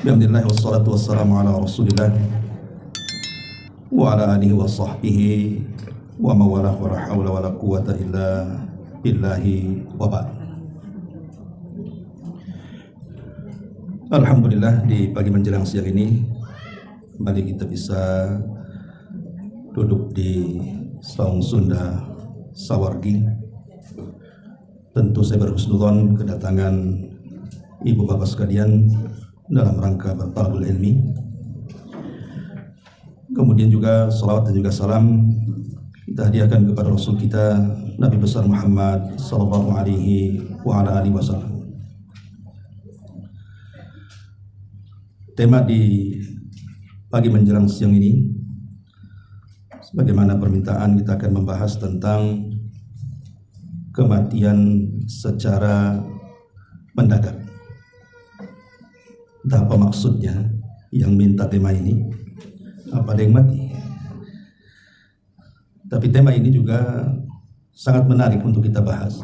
Bismillah wassalatu wassalamu ala rasulillah wa ala alihi wa sahbihi wa mawalah wa la hawla wa la quwata illa billahi wa ba'd. Alhamdulillah, di pagi menjelang siang ini kembali kita bisa duduk di Saung Sunda Sawargi. Tentu saya berhusnudzon kedatangan ibu bapak sekalian dalam rangka bertalabul ilmi. Kemudian juga salawat dan juga salam kita hadiahkan kepada Rasul kita Nabi besar Muhammad sallallahu alaihi wa ala alihi wasallam. Tema di pagi menjelang siang ini, sebagaimana permintaan, kita akan membahas tentang kematian secara mendadak. Entah apa maksudnya yang minta tema ini, apa ada yang mati. Tapi tema ini juga sangat menarik untuk kita bahas,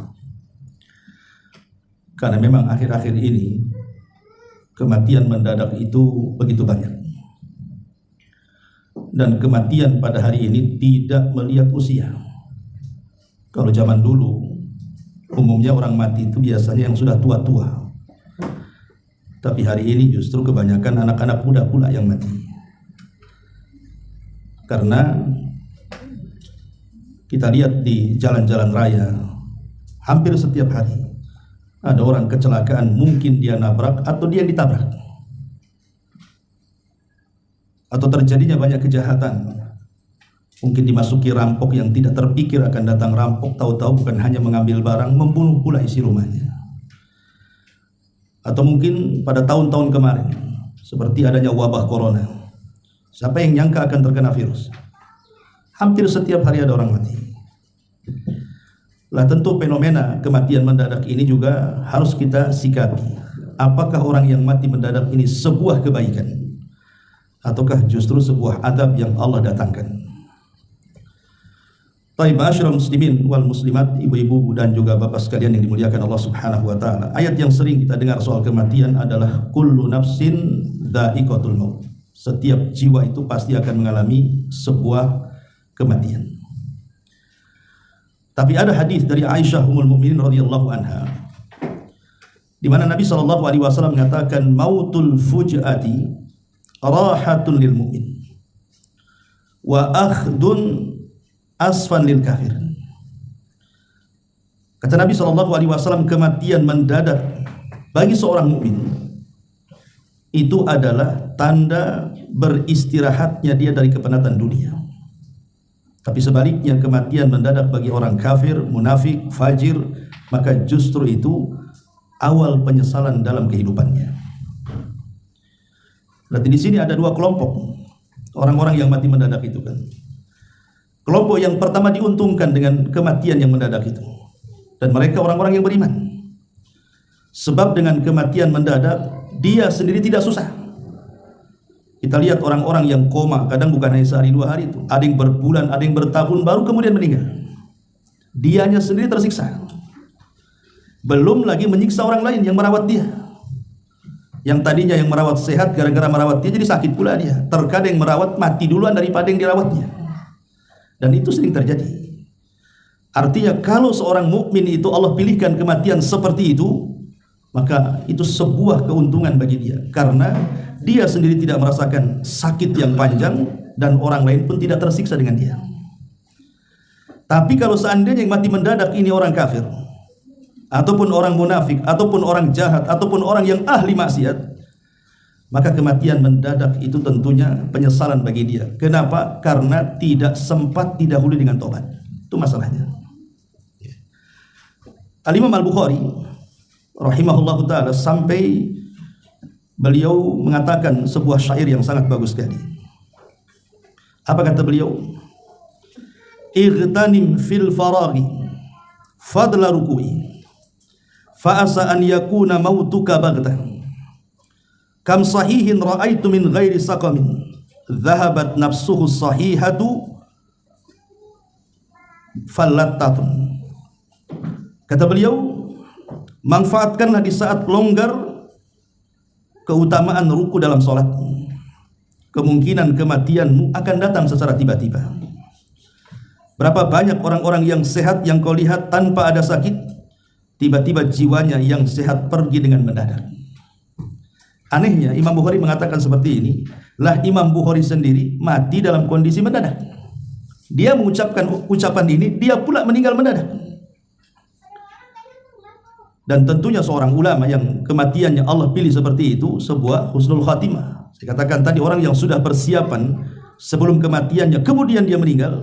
karena memang akhir-akhir ini kematian mendadak itu begitu banyak. Dan kematian pada hari ini tidak melihat usia. Kalau zaman dulu umumnya orang mati itu biasanya yang sudah tua-tua, tapi hari ini justru kebanyakan anak-anak muda pula yang mati. Karena kita lihat di jalan-jalan raya, hampir setiap hari ada orang kecelakaan, mungkin dia nabrak atau dia ditabrak. Atau terjadinya banyak kejahatan. Mungkin dimasuki rampok yang tidak terpikir akan datang rampok, tahu-tahu bukan hanya mengambil barang, membunuh pula isi rumahnya. Atau mungkin pada tahun-tahun kemarin seperti adanya wabah corona, siapa yang nyangka akan terkena virus? Hampir setiap hari ada orang mati. Lah tentu fenomena kematian mendadak ini juga harus kita sikapi. Apakah orang yang mati mendadak ini sebuah kebaikan, ataukah justru sebuah adab yang Allah datangkan? Baik, ma'asyiral muslimin wal muslimat, ibu-ibu dan juga bapak sekalian yang dimuliakan Allah Subhanahu wa taala. Ayat yang sering kita dengar soal kematian adalah kullu nafsin dha'iqatul maut. Setiap jiwa itu pasti akan mengalami sebuah kematian. Tapi ada hadis dari Aisyah ummul mukminin radhiyallahu anha, di mana Nabi sallallahu alaihi wasallam mengatakan mautul fujati rahatun lil mu'min wa akhdun asfan lil kafir. Kata Nabi SAW, kematian mendadak bagi seorang mukmin itu adalah tanda beristirahatnya dia dari kepenatan dunia. Tapi sebaliknya, kematian mendadak bagi orang kafir, munafik, fajir, maka justru itu awal penyesalan dalam kehidupannya. Berarti di sini ada dua kelompok orang-orang yang mati mendadak itu kan. Kelompok yang pertama diuntungkan dengan kematian yang mendadak itu, dan mereka orang-orang yang beriman. Sebab dengan kematian mendadak dia sendiri tidak susah. Kita lihat orang-orang yang koma, kadang bukan hanya sehari dua hari itu, ada yang berbulan, ada yang bertahun baru kemudian meninggal. Dianya sendiri tersiksa, belum lagi menyiksa orang lain yang merawat dia. Yang tadinya yang merawat sehat, gara-gara merawat dia jadi sakit pula dia. Terkadang merawat mati duluan daripada yang dirawatnya. Dan itu sering terjadi. Artinya kalau seorang mukmin itu Allah pilihkan kematian seperti itu, maka itu sebuah keuntungan bagi dia, karena dia sendiri tidak merasakan sakit yang panjang dan orang lain pun tidak tersiksa dengan dia. Tapi kalau seandainya yang mati mendadak ini orang kafir, ataupun orang munafik, ataupun orang jahat, ataupun orang yang ahli maksiat, maka kematian mendadak itu tentunya penyesalan bagi dia. Kenapa? Karena tidak sempat didahului dengan tobat. Itu masalahnya. Al-Imam Al-Bukhari rahimahullahu ta'ala sampai beliau mengatakan sebuah syair yang sangat bagus sekali. Apa kata beliau? Igtanim fil faraghi fadla ruku'i fa asa an yakuna mautuka baghtah. Kam sahihin ra'aitu min ghairi saqamin dhahabat nafsuhu sahihatu fallattatun. Kata beliau, manfaatkanlah di saat longgar keutamaan ruku dalam sholatmu, kemungkinan kematianmu akan datang secara tiba-tiba. Berapa banyak orang-orang yang sehat yang kau lihat tanpa ada sakit, tiba-tiba jiwanya yang sehat pergi dengan mendadak. Anehnya Imam Bukhari mengatakan seperti ini, lah Imam Bukhari sendiri mati dalam kondisi mendadak. Dia mengucapkan ucapan ini, dia pula meninggal mendadak. Dan tentunya seorang ulama yang kematiannya Allah pilih seperti itu sebuah husnul khatimah. Saya katakan tadi, orang yang sudah persiapan sebelum kematiannya kemudian dia meninggal,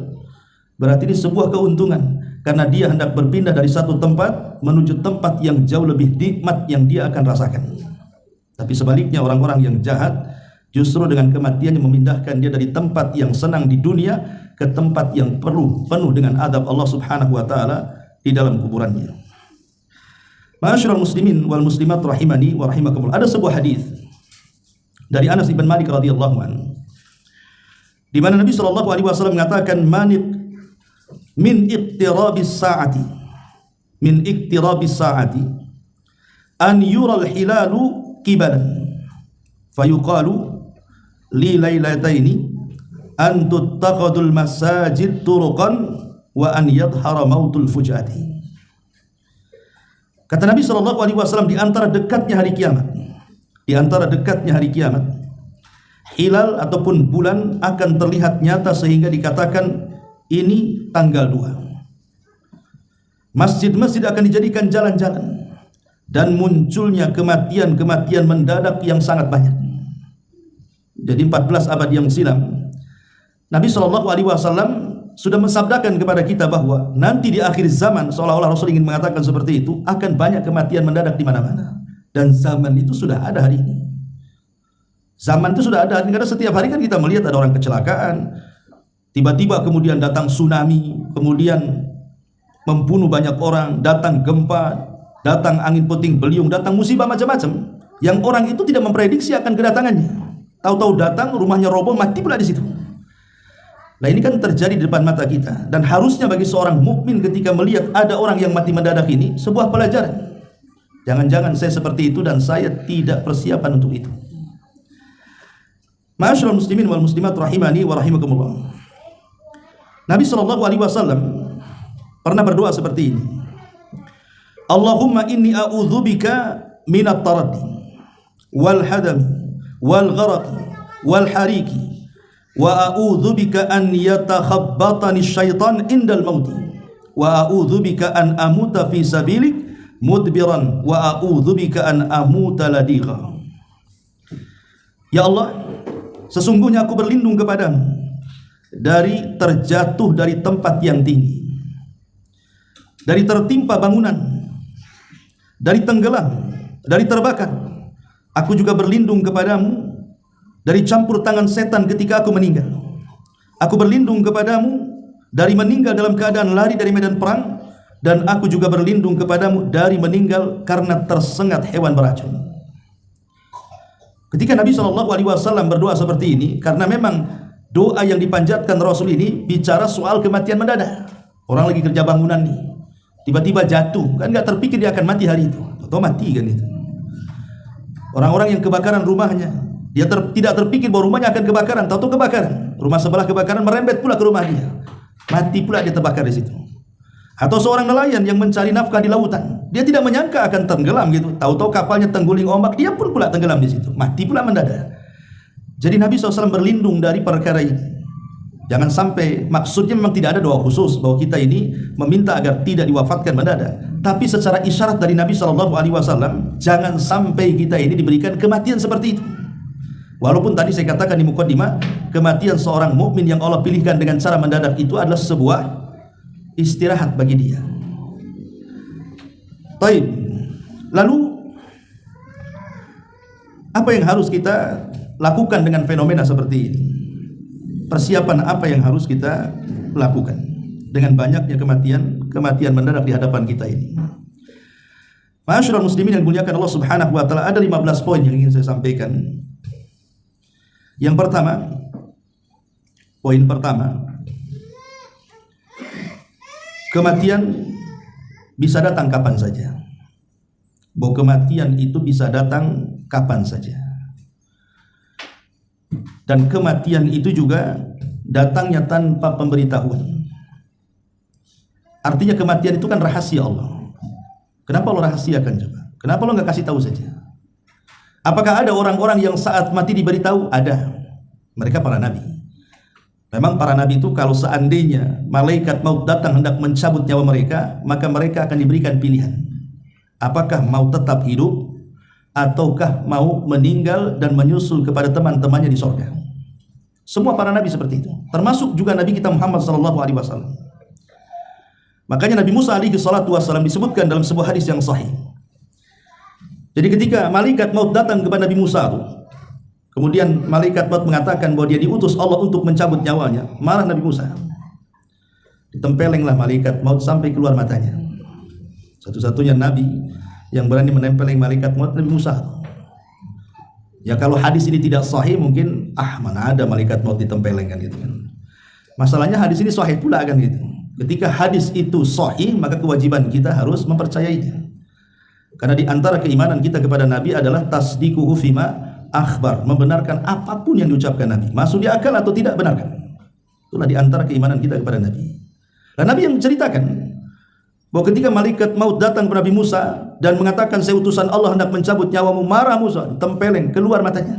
berarti ini sebuah keuntungan, karena dia hendak berpindah dari satu tempat menuju tempat yang jauh lebih nikmat yang dia akan rasakan. Tapi sebaliknya orang-orang yang jahat justru dengan kematiannya memindahkan dia dari tempat yang senang di dunia ke tempat yang penuh dengan adab Allah Subhanahu wa taala di dalam kuburannya. Ma'asyiral muslimin wal muslimat rahimani wa rahimakumullah. Ada sebuah hadis dari Anas bin Malik radhiyallahu anhu, di mana Nabi sallallahu alaihi wasallam mengatakan, min iqtirabis saati an yura al-hilalu qibalan fayuqalu li lailataini an tuttakhadul masajid turuqan wa an yadhhara mautul fujati. Kata Nabi sallallahu alaihi wasallam, di antara dekatnya hari kiamat, hilal ataupun bulan akan terlihat nyata sehingga dikatakan ini tanggal 2. Masjid-masjid akan dijadikan jalan-jalan dan munculnya kematian-kematian mendadak yang sangat banyak. Jadi 14 abad yang silam Nabi SAW sudah mensabdakan kepada kita bahwa nanti di akhir zaman, seolah-olah Rasul ingin mengatakan seperti itu, akan banyak kematian mendadak di mana-mana. Dan zaman itu sudah ada hari ini. Zaman itu sudah ada, karena setiap hari kan kita melihat ada orang kecelakaan, tiba-tiba kemudian datang tsunami, kemudian membunuh banyak orang, datang gempa, datang angin puting beliung, datang musibah macam-macam yang orang itu tidak memprediksi akan kedatangannya. Tahu-tahu datang, rumahnya roboh, mati pula di situ. Nah, ini kan terjadi di depan mata kita, dan harusnya bagi seorang mukmin ketika melihat ada orang yang mati mendadak ini sebuah pelajaran. Jangan-jangan saya seperti itu dan saya tidak persiapan untuk itu. Ma'asyiral muslimin wal muslimat rahimani wa rahimakumullah. Nabi sallallahu alaihi wasallam pernah berdoa seperti ini. Allahumma inni a'udzubika minat taraddi wal hadami wal gharaqi wal hariki wa a'udzubika an yatakhabbatani syaitan indal mauti wa a'udzubika an amuta fi sabilik mudbiran wa a'udzubika an amuta ladigha. Ya Allah, sesungguhnya aku berlindung kepadamu dari terjatuh dari tempat yang tinggi, dari tertimpa bangunan, dari tenggelam, dari terbakar. Aku juga berlindung kepadamu dari campur tangan setan ketika aku meninggal. Aku berlindung kepadamu dari meninggal dalam keadaan lari dari medan perang, dan aku juga berlindung kepadamu dari meninggal karena tersengat hewan beracun. Ketika Nabi SAW berdoa seperti ini, karena memang doa yang dipanjatkan Rasul ini bicara soal kematian mendadak. Orang lagi kerja bangunan nih, tiba-tiba jatuh, kan nggak terpikir dia akan mati hari itu, atau mati kan itu. Orang-orang yang kebakaran rumahnya, dia tidak terpikir bahwa rumahnya akan kebakaran, tahu-tahu kebakaran. Rumah sebelah kebakaran, merembet pula ke rumah dia, mati pula dia terbakar di situ. Atau seorang nelayan yang mencari nafkah di lautan, dia tidak menyangka akan tenggelam gitu, tahu-tahu kapalnya tengguling ombak, dia pun pula tenggelam di situ, mati pula mendadak. Jadi Nabi SAW berlindung dari perkara ini. Jangan sampai, maksudnya memang tidak ada doa khusus bahwa kita ini meminta agar tidak diwafatkan mendadak, tapi secara isyarat dari Nabi SAW, jangan sampai kita ini diberikan kematian seperti itu. Walaupun tadi saya katakan di mukaddimah, kematian seorang mukmin yang Allah pilihkan dengan cara mendadak itu adalah sebuah istirahat bagi dia. Baik. Lalu apa yang harus kita lakukan dengan fenomena seperti ini? Persiapan apa yang harus kita lakukan dengan banyaknya kematian mendadak di hadapan kita ini? Ma'asyiral muslimin yang dimuliakan Allah Subhanahu wa taala, ada 15 poin yang ingin saya sampaikan. Yang pertama, poin pertama, kematian bisa datang kapan saja. Bahwa kematian itu bisa datang kapan saja. Dan kematian itu juga datangnya tanpa pemberitahuan. Artinya kematian itu kan rahasia Allah. Kenapa Allah rahasiakan coba? Kenapa Allah nggak kasih tahu saja? Apakah ada orang-orang yang saat mati diberitahu? Ada. Mereka para nabi. Memang para nabi itu kalau seandainya malaikat maut datang hendak mencabut nyawa mereka, maka mereka akan diberikan pilihan. Apakah mau tetap hidup ataukah mau meninggal dan menyusul kepada teman-temannya di sorga. Semua para nabi seperti itu, termasuk juga Nabi kita Muhammad SAW. Makanya Nabi Musa alaihi salatu wassalam disebutkan dalam sebuah hadis yang sahih. Jadi ketika malaikat maut datang kepada Nabi Musa itu, kemudian malaikat maut mengatakan bahwa dia diutus Allah untuk mencabut nyawanya, marah Nabi Musa. Ditempelenglah malaikat maut sampai keluar matanya. Satu-satunya nabi yang berani menempeleng malaikat maut Nabi Musa. Ya kalau hadis ini tidak sahih mungkin mana ada malaikat maut ditempeleng kan gitu kan. Masalahnya hadis ini sahih pula kan gitu. Ketika hadis itu sahih maka kewajiban kita harus mempercayainya. Karena di antara keimanan kita kepada Nabi adalah tasdiquhu fima akhbar, membenarkan apapun yang diucapkan Nabi, masuk di akal atau tidak, benarkan. Itulah di antara keimanan kita kepada Nabi. Dan Nabi yang menceritakan bahwa ketika malaikat maut datang kepada Nabi Musa dan mengatakan saya utusan Allah hendak mencabut nyawamu, marah Musa, tempeleng keluar matanya.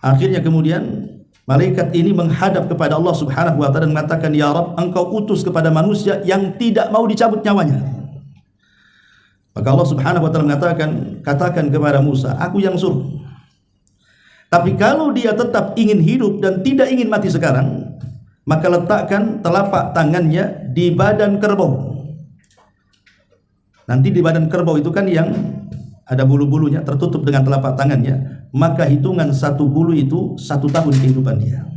Akhirnya kemudian malaikat ini menghadap kepada Allah Subhanahu wa taala dan mengatakan, "Ya Rabb, Engkau utus kepada manusia yang tidak mau dicabut nyawanya." Maka Allah Subhanahu wa taala mengatakan, "Katakan kepada Musa, aku yang suruh. Tapi kalau dia tetap ingin hidup dan tidak ingin mati sekarang, maka letakkan telapak tangannya di badan kerbau." Nanti di badan kerbau itu kan yang ada bulu-bulunya tertutup dengan telapak tangannya, maka hitungan satu bulu itu 1 tahun kehidupan dia.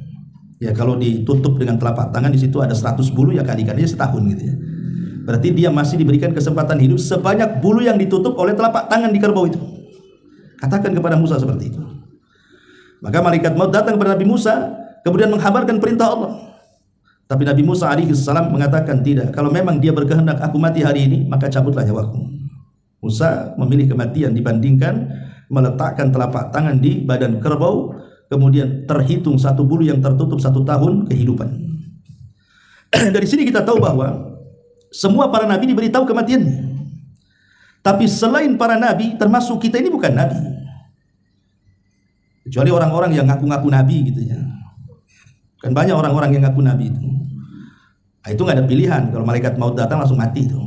Ya kalau ditutup dengan telapak tangan di situ ada 100 bulu ya kali-kalinya setahun gitu ya. Berarti dia masih diberikan kesempatan hidup sebanyak bulu yang ditutup oleh telapak tangan di kerbau itu. Katakan kepada Musa seperti itu. Maka malaikat maut datang kepada Nabi Musa, kemudian menghabarkan perintah Allah. Tapi Nabi Musa alaihissalam mengatakan tidak. Kalau memang dia berkehendak aku mati hari ini, maka cabutlah nyawaku. Musa memilih kematian dibandingkan meletakkan telapak tangan di badan kerbau, kemudian terhitung 1 bulu yang tertutup 1 tahun kehidupan. Dari sini kita tahu bahwa semua para nabi diberitahu kematiannya. Tapi selain para nabi, termasuk kita ini bukan nabi. Kecuali orang-orang yang ngaku-ngaku nabi gitu ya. Kan banyak orang-orang yang ngaku nabi itu. Nah, itu nggak ada pilihan. Kalau malaikat maut datang langsung mati itu.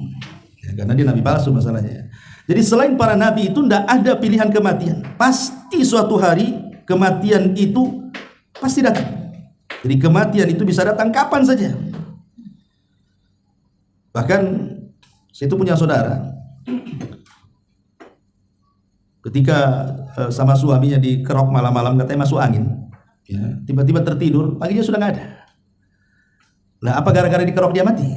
Ya, karena dia nabi palsu masalahnya. Jadi selain para nabi itu tidak ada pilihan kematian. Pasti suatu hari kematian itu pasti datang. Jadi kematian itu bisa datang kapan saja. Bahkan saya itu punya saudara, ketika sama suaminya dikerok malam-malam katanya masuk angin, ya, tiba-tiba tertidur, paginya sudah nggak ada. Nah, apa gara-gara dikerok dia mati?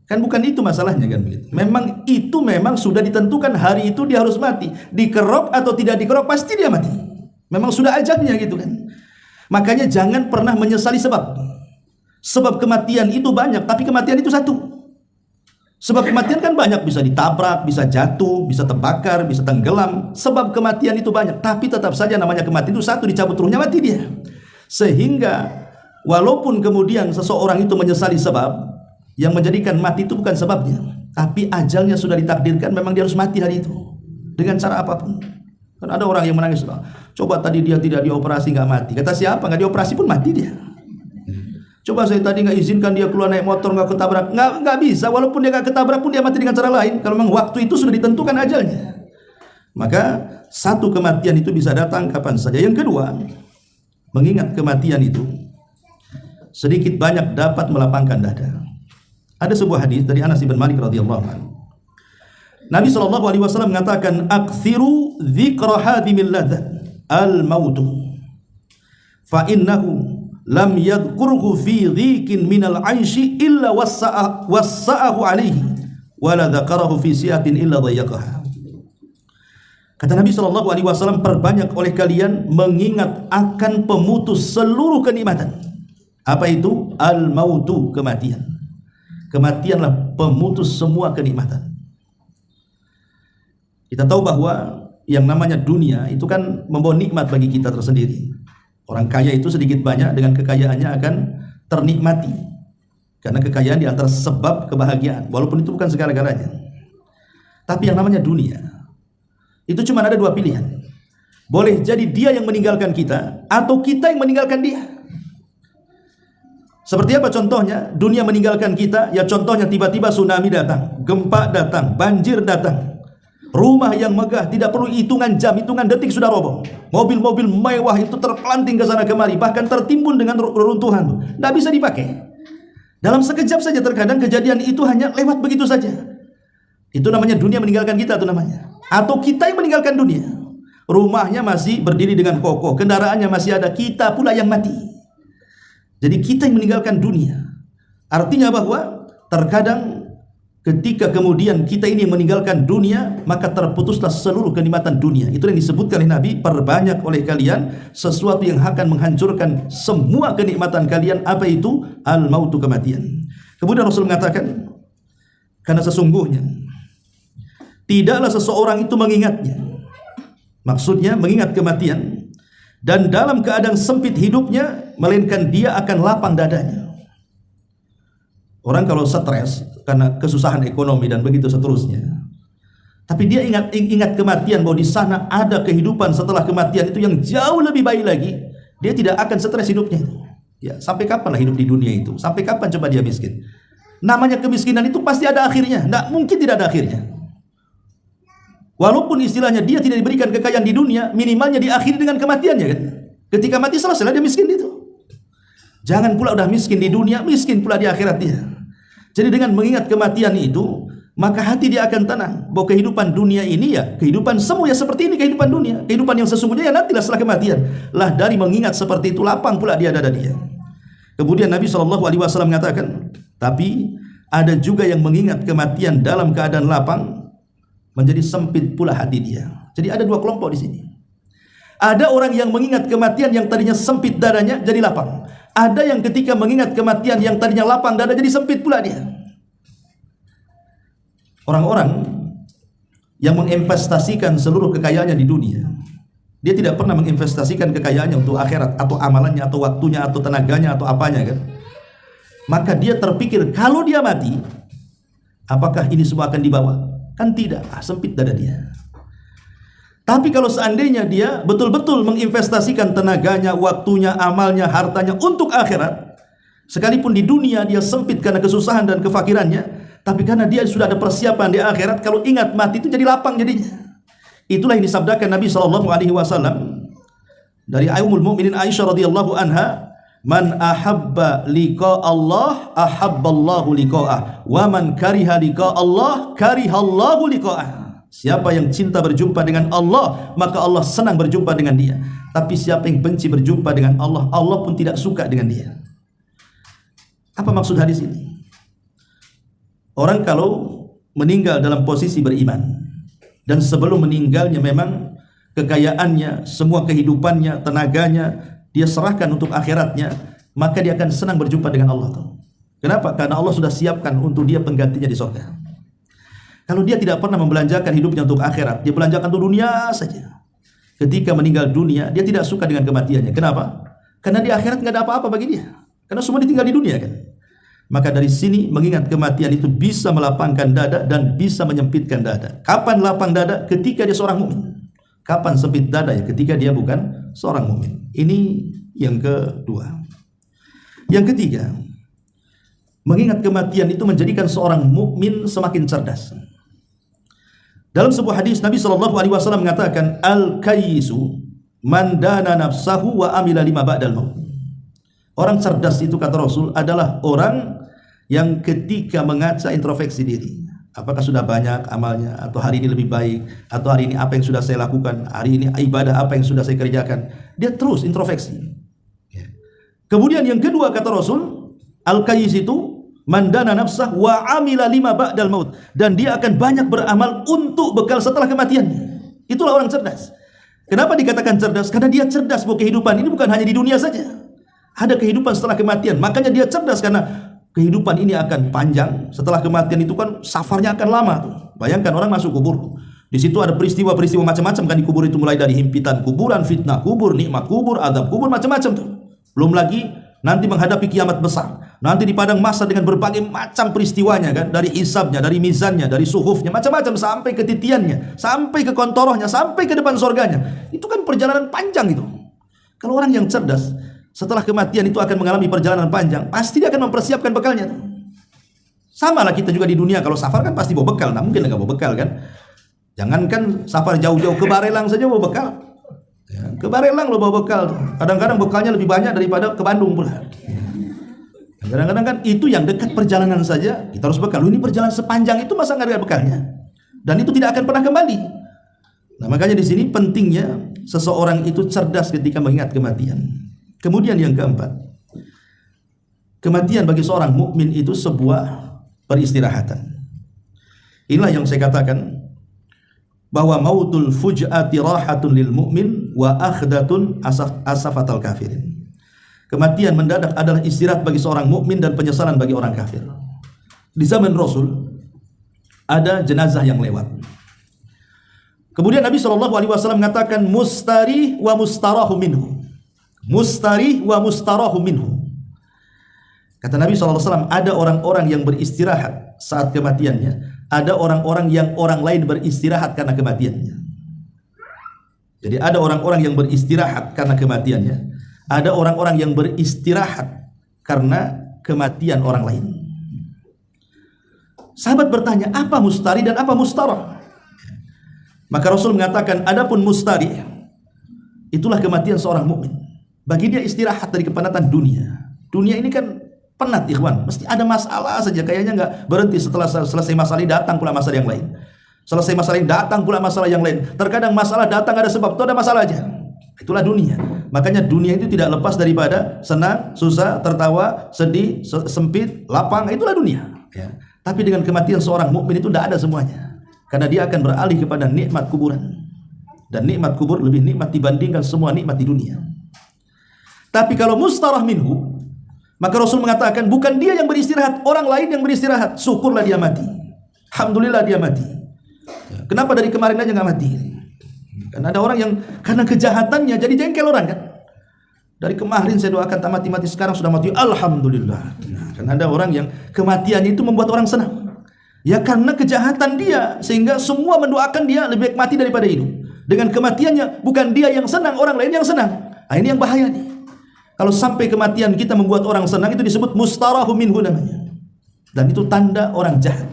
Kan bukan itu masalahnya kan begitu. Memang sudah ditentukan hari itu dia harus mati. Dikerok atau tidak dikerok pasti dia mati. Memang sudah ajalnya gitu kan. Makanya jangan pernah menyesali sebab. Sebab kematian itu banyak, tapi kematian itu satu. Sebab kematian kan banyak, bisa ditabrak, bisa jatuh, bisa terbakar, bisa tenggelam. Sebab kematian itu banyak, tapi tetap saja namanya kematian itu satu, dicabut ruhnya mati dia. Sehingga walaupun kemudian seseorang itu menyesali sebab, yang menjadikan mati itu bukan sebabnya, tapi ajalnya sudah ditakdirkan, memang dia harus mati hari itu dengan cara apapun. Kan ada orang yang menangis, coba tadi dia tidak dioperasi nggak mati. Kata siapa? Nggak dioperasi pun mati dia. Coba saya tadi nggak izinkan dia keluar naik motor nggak ketabrak, nggak bisa. Walaupun dia nggak ketabrak pun dia mati dengan cara lain. Kalau memang waktu itu sudah ditentukan ajalnya, maka satu kematian itu bisa datang kapan saja. Yang kedua, mengingat kematian itu sedikit banyak dapat melapangkan dada. Ada sebuah hadis dari Anas bin Malik radhiyallahu anhu. Nabi SAW mengatakan, "Aktsiru dzikra hadimil ladzat al-mautu fa innahu lam yadhkurhu fi dhikin minal 'aishi illa wassa'ahu alaihi wa la dzakarahu fi si'atin illa dhayyaqaha." Kata Nabi SAW, perbanyak oleh kalian mengingat akan pemutus seluruh kenikmatan. Apa itu? Al-mautu, kematian. Kematianlah pemutus semua kenikmatan. Kita tahu bahwa yang namanya dunia itu kan membawa nikmat bagi kita tersendiri. Orang kaya itu sedikit banyak dengan kekayaannya akan ternikmati, karena kekayaan di antara sebab kebahagiaan, walaupun itu bukan segala-galanya. Tapi yang namanya dunia itu cuma ada dua pilihan. Boleh jadi dia yang meninggalkan kita, atau kita yang meninggalkan dia. Seperti apa contohnya? Dunia meninggalkan kita, ya contohnya tiba-tiba tsunami datang, gempa datang, banjir datang. Rumah yang megah tidak perlu hitungan jam, hitungan detik sudah roboh. Mobil-mobil mewah itu terpelanting ke sana kemari, bahkan tertimbun dengan reruntuhan. Tidak bisa dipakai. Dalam sekejap saja terkadang kejadian itu hanya lewat begitu saja. Itu namanya dunia meninggalkan kita, itu namanya. Atau kita yang meninggalkan dunia. Rumahnya masih berdiri dengan kokoh, kendaraannya masih ada, kita pula yang mati. Jadi kita yang meninggalkan dunia. Artinya bahwa terkadang ketika kemudian kita ini meninggalkan dunia, maka terputuslah seluruh kenikmatan dunia. Itu yang disebutkan oleh Nabi, perbanyak oleh kalian sesuatu yang akan menghancurkan semua kenikmatan kalian. Apa itu? Al-mautu, kematian. Kemudian Rasul mengatakan, karena sesungguhnya tidaklah seseorang itu mengingatnya, maksudnya mengingat kematian, dan dalam keadaan sempit hidupnya, melainkan dia akan lapang dadanya. Orang kalau stres karena kesusahan ekonomi dan begitu seterusnya, tapi dia ingat kematian, bahwa di sana ada kehidupan setelah kematian itu yang jauh lebih baik lagi, dia tidak akan stres hidupnya itu. Ya, sampai kapan lah hidup di dunia itu? Sampai kapan coba dia miskin? Namanya kemiskinan itu pasti ada akhirnya, tidak mungkin tidak ada akhirnya. Walaupun istilahnya dia tidak diberikan kekayaan di dunia, minimalnya diakhiri dengan kematiannya kan. Ketika mati selesai dia miskin itu. Jangan pula udah miskin di dunia, miskin pula di akhirat dia. Jadi dengan mengingat kematian itu, maka hati dia akan tenang bahwa kehidupan dunia ini ya kehidupan semu, ya seperti ini kehidupan dunia. Kehidupan yang sesungguhnya ya nantilah setelah kematian. Lah dari mengingat seperti itu, lapang pula dia dada dia. Kemudian Nabi SAW mengatakan, tapi ada juga yang mengingat kematian dalam keadaan lapang, menjadi sempit pula hati dia. Jadi ada dua kelompok di sini. Ada orang yang mengingat kematian yang tadinya sempit dadanya jadi lapang. Ada yang ketika mengingat kematian yang tadinya lapang dada jadi sempit pula dia. Orang-orang yang menginvestasikan seluruh kekayaannya di dunia, dia tidak pernah menginvestasikan kekayaannya untuk akhirat, atau amalannya, atau waktunya, atau tenaganya, atau apanya kan. Maka dia terpikir kalau dia mati, apakah ini semua akan dibawa? Kan tidak, sempit dada dia. Tapi kalau seandainya dia betul-betul menginvestasikan tenaganya, waktunya, amalnya, hartanya untuk akhirat, sekalipun di dunia dia sempit karena kesusahan dan kefakirannya, tapi karena dia sudah ada persiapan di akhirat, kalau ingat mati itu jadi lapang jadinya. Itulah yang disabdakan Nabi SAW dari Ummul Mukminin Aisyah radhiyallahu anha, man ahabba liqa Allah ahabballahu liqa'ah, wa man kariha liqa Allah karihallahu liqa'ah. Siapa yang cinta berjumpa dengan Allah, maka Allah senang berjumpa dengan dia. Tapi siapa yang benci berjumpa dengan Allah, Allah pun tidak suka dengan dia. Apa maksud hadis ini? Orang kalau meninggal dalam posisi beriman, dan sebelum meninggalnya memang kekayaannya, semua kehidupannya, tenaganya dia serahkan untuk akhiratnya, maka dia akan senang berjumpa dengan Allah. Kenapa? Karena Allah sudah siapkan untuk dia penggantinya di surga. Kalau dia tidak pernah membelanjakan hidupnya untuk akhirat, dia belanjakan untuk dunia saja. Ketika meninggal dunia, dia tidak suka dengan kematiannya. Kenapa? Karena di akhirat nggak ada apa-apa bagi dia. Karena semua ditinggal di dunia kan. Maka dari sini mengingat kematian itu bisa melapangkan dada dan bisa menyempitkan dada. Kapan lapang dada? Ketika dia seorang mukmin. Kapan sempit dada? Ya ketika dia bukan seorang mukmin. Ini yang kedua. Yang ketiga, mengingat kematian itu menjadikan seorang mukmin semakin cerdas. Dalam sebuah hadis Nabi SAW mengatakan, al-kayyisu man dana nafsahu wa amila lima ba'dal maut. Orang cerdas itu kata Rasul adalah orang yang ketika mengaca introspeksi diri, apakah sudah banyak amalnya, atau hari ini lebih baik, atau hari ini apa yang sudah saya lakukan, hari ini ibadah apa yang sudah saya kerjakan. Dia terus introspeksi. Kemudian yang kedua kata Rasul, al-kayyis itu mandana nafsah wa amila lima ba'dal maut, dan dia akan banyak beramal untuk bekal setelah kematiannya. Itulah orang cerdas. Kenapa dikatakan cerdas? Karena dia cerdas bahwa kehidupan ini bukan hanya di dunia saja. Ada kehidupan setelah kematian. Makanya dia cerdas karena kehidupan ini akan panjang. Setelah kematian itu kan safarnya akan lama tuh. Bayangkan orang masuk kubur, Di situ ada peristiwa-peristiwa macam-macam kan di kubur itu, mulai dari himpitan kuburan, fitnah kubur, nikmat kubur, azab kubur, macam-macam tuh. Belum lagi nanti menghadapi kiamat besar. Nanti di padang mahsyar dengan berbagai macam peristiwanya kan, dari hisabnya, dari mizannya, dari suhufnya, macam-macam sampai ke titiannya, sampai ke kontorohnya, sampai ke depan surganya. Itu kan perjalanan panjang itu. Kalau orang yang cerdas, setelah kematian itu akan mengalami perjalanan panjang, pasti dia akan mempersiapkan bekalnya. Sama lah kita juga di dunia, kalau safar kan pasti bawa bekal, nah mungkin enggak bawa bekal kan. Jangankan safar jauh-jauh ke Barelang saja bawa bekal. Ya, ke Barelang lo bawa bekal. Kadang-kadang bekalnya lebih banyak daripada ke Bandung pula. Kadang-kadang kan itu yang dekat perjalanan saja kita harus bekal. Ini perjalanan sepanjang itu masa nggak ada bekalnya? Dan itu tidak akan pernah kembali. Nah makanya di sini pentingnya seseorang itu cerdas ketika mengingat kematian. Kemudian yang keempat, kematian bagi seorang mukmin itu sebuah peristirahatan. Inilah yang saya katakan, bahwa mautul fuj'ati rahatun lil mu'min wa akhdatun asafatal kafirin. Kematian mendadak adalah istirahat bagi seorang mukmin dan penyesalan bagi orang kafir. Di zaman Rasul ada jenazah yang lewat. Kemudian Nabi SAW mengatakan mustari wa mustarahu minhu. Mustari wa mustarahu minhu. Kata Nabi SAW, ada orang-orang yang beristirahat saat kematiannya. Ada orang-orang yang orang lain beristirahat karena kematiannya. Jadi ada orang-orang yang beristirahat karena kematiannya. Ada orang-orang yang beristirahat karena kematian orang lain. Sahabat bertanya, apa mustari dan apa mustarah? Maka Rasul mengatakan, adapun mustari, itulah kematian seorang mukmin. Bagi dia istirahat dari kepenatan dunia. Dunia ini kan penat ikhwan, mesti ada masalah saja, kayaknya nggak berhenti. Setelah selesai masalah ini datang pula masalah yang lain. Selesai masalah ini datang pula masalah yang lain. Terkadang masalah datang ada sebab, itu ada masalah aja. Itulah dunia. Makanya dunia itu tidak lepas daripada senang, susah, tertawa, sedih, sempit, lapang. Itulah dunia. Ya. Tapi dengan kematian seorang mukmin itu tidak ada semuanya. Karena dia akan beralih kepada nikmat kuburan. Dan nikmat kubur lebih nikmat dibandingkan semua nikmat di dunia. Tapi kalau mustarah minhu, maka Rasul mengatakan bukan dia yang beristirahat, orang lain yang beristirahat. Syukurlah dia mati. Alhamdulillah dia mati. Kenapa dari kemarin aja nggak mati? Karena ada orang yang karena kejahatannya jadi jengkel orang kan. Dari kemarin saya doakan tak mati-mati, sekarang sudah mati. Alhamdulillah. Nah, karena ada orang yang kematiannya itu membuat orang senang. Ya karena kejahatan dia, sehingga semua mendoakan dia lebih baik mati daripada hidup. Dengan kematiannya bukan dia yang senang, orang lain yang senang. Nah, ini yang bahaya nih. Kalau sampai kematian kita membuat orang senang, itu disebut mustarahu minhu namanya. Dan itu tanda orang jahat.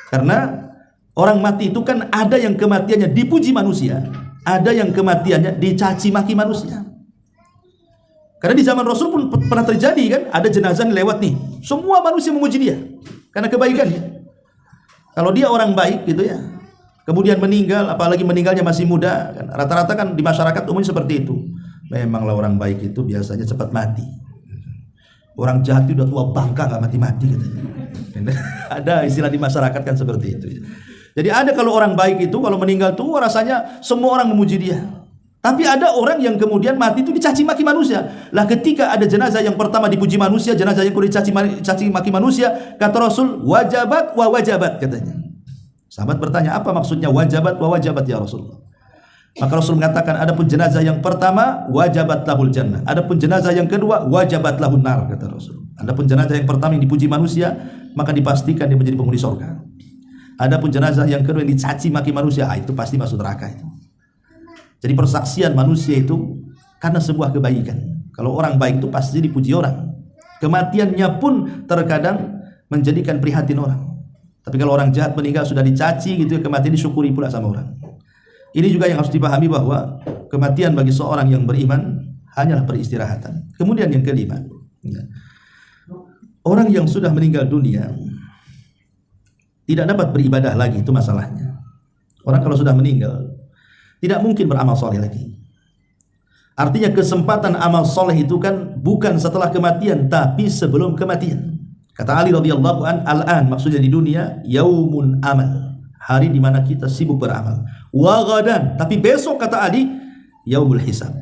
Karena orang mati itu kan ada yang kematiannya dipuji manusia, ada yang kematiannya dicaci maki manusia. Karena di zaman Rasul pun pernah terjadi kan, ada jenazah yang lewat nih, semua manusia memuji dia karena kebaikannya. Kalau dia orang baik gitu ya, kemudian meninggal, apalagi meninggalnya masih muda, kan rata-rata kan di masyarakat umumnya seperti itu. Memanglah orang baik itu biasanya cepat mati. Orang jahat itu udah tua bangka nggak mati-mati katanya. Ada istilah di masyarakat kan seperti itu. Jadi ada kalau orang baik itu kalau meninggal tuh rasanya semua orang memuji dia. Tapi ada orang yang kemudian mati itu dicaci maki manusia. Lah ketika ada jenazah yang pertama dipuji manusia, jenazah yang kedua dicaci maki manusia, kata Rasul wajabat wa wajabat katanya. Sahabat bertanya, apa maksudnya wajabat wa wajabat ya Rasulullah? Maka Rasul mengatakan, adapun jenazah yang pertama wajabat lahul jannah, adapun jenazah yang kedua wajabat lahun nar, kata Rasul. Adapun jenazah yang pertama yang dipuji manusia, maka dipastikan dia menjadi penghuni surga. Adapun jenazah yang kedua yang dicaci maki manusia, itu pasti masuk neraka itu. Jadi persaksian manusia itu karena sebuah kebaikan. Kalau orang baik itu pasti dipuji orang. Kematiannya pun terkadang menjadikan prihatin orang. Tapi kalau orang jahat meninggal sudah dicaci gitu, kematian disyukuri pula sama orang. Ini juga yang harus dipahami, bahwa kematian bagi seorang yang beriman hanyalah peristirahatan. Kemudian yang kelima, orang yang sudah meninggal dunia tidak dapat beribadah lagi, itu masalahnya. Orang kalau sudah meninggal tidak mungkin beramal soleh lagi. Artinya kesempatan amal soleh itu kan bukan setelah kematian, tapi sebelum kematian. Kata Ali radhiyallahu an, al-an maksudnya di dunia yaumun amal, hari di mana kita sibuk beramal. Wa ghadan, tapi besok kata Ali yaumul hisab,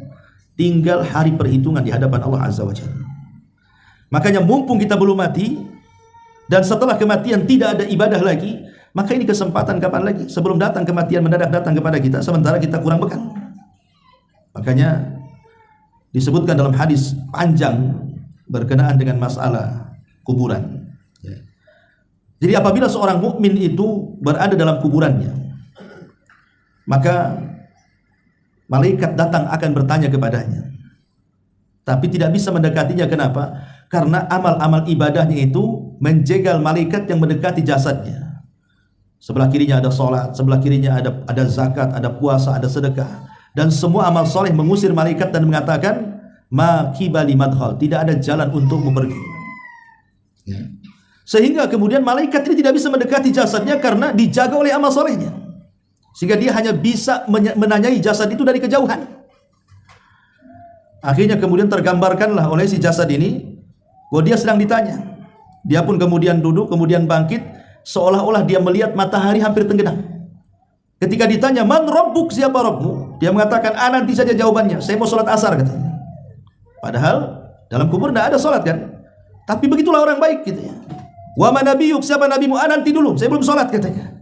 tinggal hari perhitungan di hadapan Allah Azza wa Jalla. Makanya mumpung kita belum mati dan setelah kematian tidak ada ibadah lagi, Maka ini kesempatan kapan lagi? Sebelum datang kematian mendadak datang kepada kita, sementara kita kurang bekal. Makanya disebutkan dalam hadis panjang berkenaan dengan masalah kuburan. Jadi apabila seorang mukmin itu berada dalam kuburannya, maka malaikat datang akan bertanya kepadanya, tapi tidak bisa mendekatinya. Kenapa? Karena amal-amal ibadahnya itu menjegal malaikat yang mendekati jasadnya. Sebelah kirinya ada sholat, sebelah kirinya ada zakat, ada puasa, ada sedekah, dan semua amal soleh mengusir malaikat dan mengatakan ma kibali madkhal, tidak ada jalan untuk pergi. Sehingga kemudian malaikat ini tidak bisa mendekati jasadnya karena dijaga oleh amal solehnya, sehingga dia hanya bisa menanyai jasad itu dari kejauhan. Akhirnya kemudian tergambarkanlah oleh si jasad ini bahwa dia sedang ditanya. Dia pun kemudian duduk, kemudian bangkit, seolah-olah dia melihat matahari hampir tenggelam. Ketika ditanya, man rabbuk, siapa Rabbmu? Dia mengatakan, nanti saja jawabannya, saya mau sholat asar, katanya. Padahal dalam kubur tidak ada sholat kan? Tapi begitulah orang baik gitu ya. Wa man nabiyuk, siapa nabimu? Nanti dulu, saya belum sholat, katanya.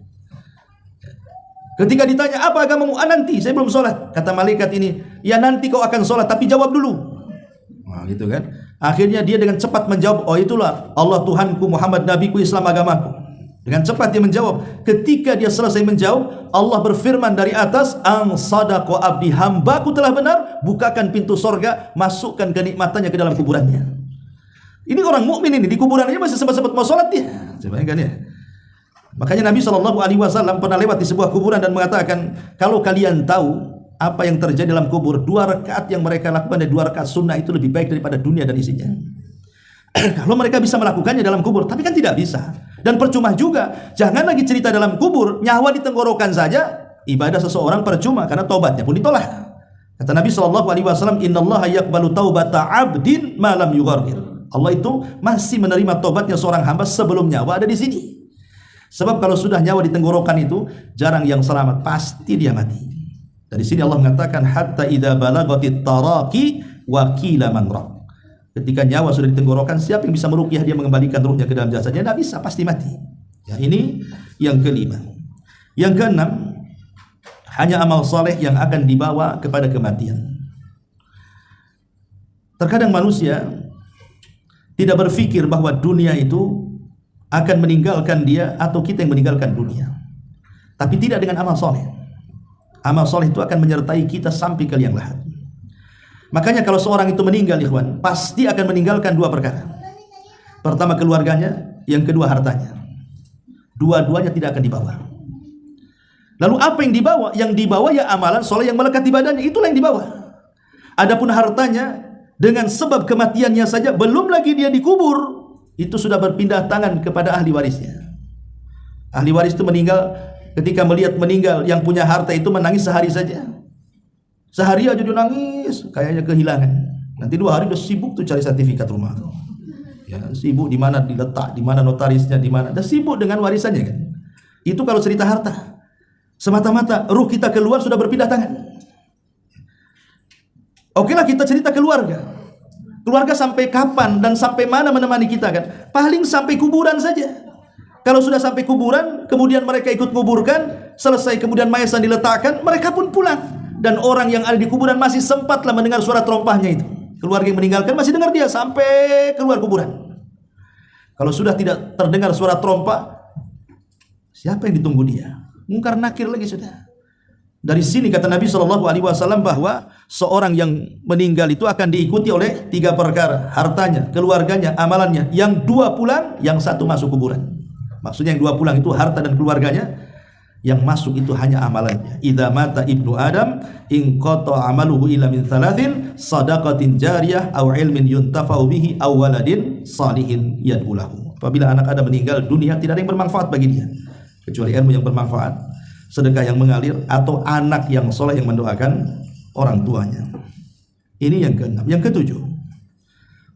Ketika ditanya, apa agamamu? Nanti, saya belum sholat. Kata malaikat ini, ya nanti kau akan sholat, tapi jawab dulu. Nah, gitu kan? Akhirnya dia dengan cepat menjawab, oh itulah Allah Tuhanku, Muhammad Nabiku, Islam agamaku. Dengan cepat dia menjawab. Ketika dia selesai menjawab, Allah berfirman dari atas, ang sadaqa abdi, hambaku telah benar, bukakan pintu sorga, masukkan kenikmatannya ke dalam kuburannya. Ini orang mukmin ini di kuburannya masih sempat-sempat mau sholat dia. Bayangkan ya. Makanya Nabi SAW pernah lewat di sebuah kuburan dan mengatakan, kalau kalian tahu apa yang terjadi dalam kubur, 2 rakaat yang mereka lakukan dan 2 rakaat sunnah itu lebih baik daripada dunia dan isinya. Kalau mereka bisa melakukannya dalam kubur, tapi kan tidak bisa. Dan percuma juga, jangan lagi cerita dalam kubur, nyawa di tenggorokan saja, ibadah seseorang percuma karena taubatnya pun ditolak. Kata Nabi SAW, innallaha yaqbalu taubata abdin ma lam yughargir. Allah itu masih menerima taubatnya seorang hamba sebelum nyawa ada di sini. Sebab kalau sudah nyawa di tenggorokan itu, jarang yang selamat, pasti dia mati. Dari sini Allah mengatakan, hatta idza balagatit taraqi wa qila man raq. Ketika nyawa sudah di tenggorokan, siapa yang bisa meruqyah dia mengembalikan ruhnya ke dalam jasadnya? Tidak bisa, pasti mati. Ya, ini yang kelima. Yang keenam, hanya amal saleh yang akan dibawa kepada kematian. Terkadang manusia tidak berpikir bahwa dunia itu akan meninggalkan dia atau kita yang meninggalkan dunia. Tapi tidak dengan amal saleh. Amal saleh itu akan menyertai kita sampai ke liang lahat. Makanya kalau seorang itu meninggal, ikhwan, pasti akan meninggalkan 2 perkara. Pertama keluarganya, yang kedua hartanya. Dua-duanya tidak akan dibawa. Lalu apa yang dibawa? Yang dibawa ya amalan soleh yang melekat di badannya, itulah yang dibawa. Adapun hartanya, dengan sebab kematiannya saja, belum lagi dia dikubur, itu sudah berpindah tangan kepada ahli warisnya. Ahli waris itu meninggal, ketika melihat meninggal, yang punya harta itu menangis sehari saja. Sehari aja dia nangis, kayaknya kehilangan. Nanti 2 hari udah sibuk tuh cari sertifikat rumah tuh. Ya, sibuk di mana diletak, di mana notarisnya, di mana. Udah sibuk dengan warisannya kan. Itu kalau cerita harta. Semata-mata ruh kita keluar sudah berpindah tangan. Okelah kita cerita keluarga. Keluarga sampai kapan dan sampai mana menemani kita kan? Paling sampai kuburan saja. Kalau sudah sampai kuburan, kemudian mereka ikut kuburkan, selesai kemudian mayat diletakkan, mereka pun pulang. Dan orang yang ada di kuburan masih sempatlah mendengar suara terompahnya itu. Keluarga yang meninggalkan masih dengar dia sampai keluar kuburan. Kalau sudah tidak terdengar suara terompah, siapa yang ditunggu dia? Mungkar nakir lagi sudah. Dari sini kata Nabi SAW bahwa seorang yang meninggal itu akan diikuti oleh 3 perkara. Hartanya, keluarganya, amalannya. Yang 2 pulang, yang 1 masuk kuburan. Maksudnya yang 2 pulang itu harta dan keluarganya. Yang masuk itu hanya amalannya. Idza mata ibnu Adam in qata amaluhu illa min 3, sadaqatin jariyah aw ilmin yuntafa'u bihi aw waladin salihin yad'ulahu. Apabila anak Adam meninggal dunia, tidak ada yang bermanfaat bagi dia kecuali ilmu yang bermanfaat, sedekah yang mengalir, atau anak yang soleh yang mendoakan orang tuanya. Ini yang ke-6. Yang ke-7,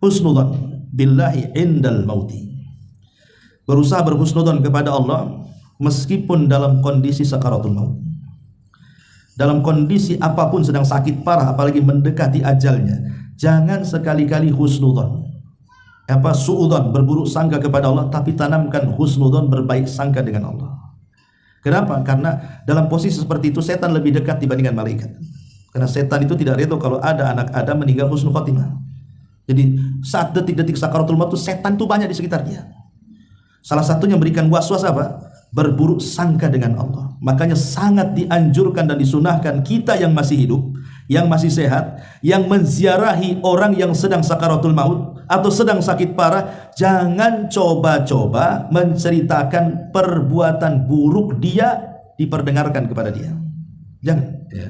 husnudzan billahi indal mauti. Berusaha berhusnudzan kepada Allah meskipun dalam kondisi sakaratul maut. Dalam kondisi apapun, sedang sakit parah, apalagi mendekati ajalnya, jangan sekali-kali husnudzan. Suudzon, berburuk sangka kepada Allah, tapi tanamkan husnudzon, berbaik sangka dengan Allah. Kenapa? Karena dalam posisi seperti itu setan lebih dekat dibandingkan malaikat. Karena setan itu tidak ridho kalau ada anak Adam meninggal husnul khotimah. Jadi saat detik-detik sakaratul maut itu setan itu banyak di sekitar dia. Salah satunya memberikan was-was apa? Berburuk sangka dengan Allah. Makanya sangat dianjurkan dan disunahkan kita yang masih hidup, yang masih sehat, yang menziarahi orang yang sedang sakaratul maut atau sedang sakit parah, jangan coba-coba menceritakan perbuatan buruk dia diperdengarkan kepada dia. Jangan. Ya.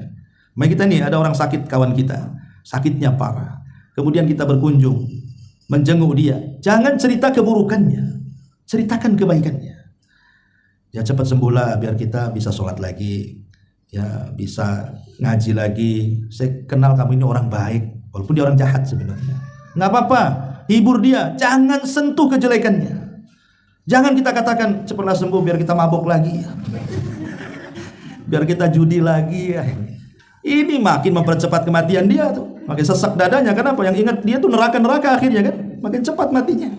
Mari kita nih ada orang sakit, kawan kita, sakitnya parah. Kemudian kita berkunjung, menjenguk dia. Jangan cerita keburukannya, ceritakan kebaikannya. Ya cepat sembuhlah biar kita bisa sholat lagi, ya bisa ngaji lagi. Saya kenal kamu ini orang baik, walaupun dia orang jahat sebenarnya. Nggak apa-apa, hibur dia, jangan sentuh kejelekannya. Jangan kita katakan cepatlah sembuh biar kita mabok lagi, biar kita judi lagi. Ini makin mempercepat kematian dia tuh, makin sesak dadanya. Kenapa? Yang ingat dia tuh neraka akhirnya kan, makin cepat matinya.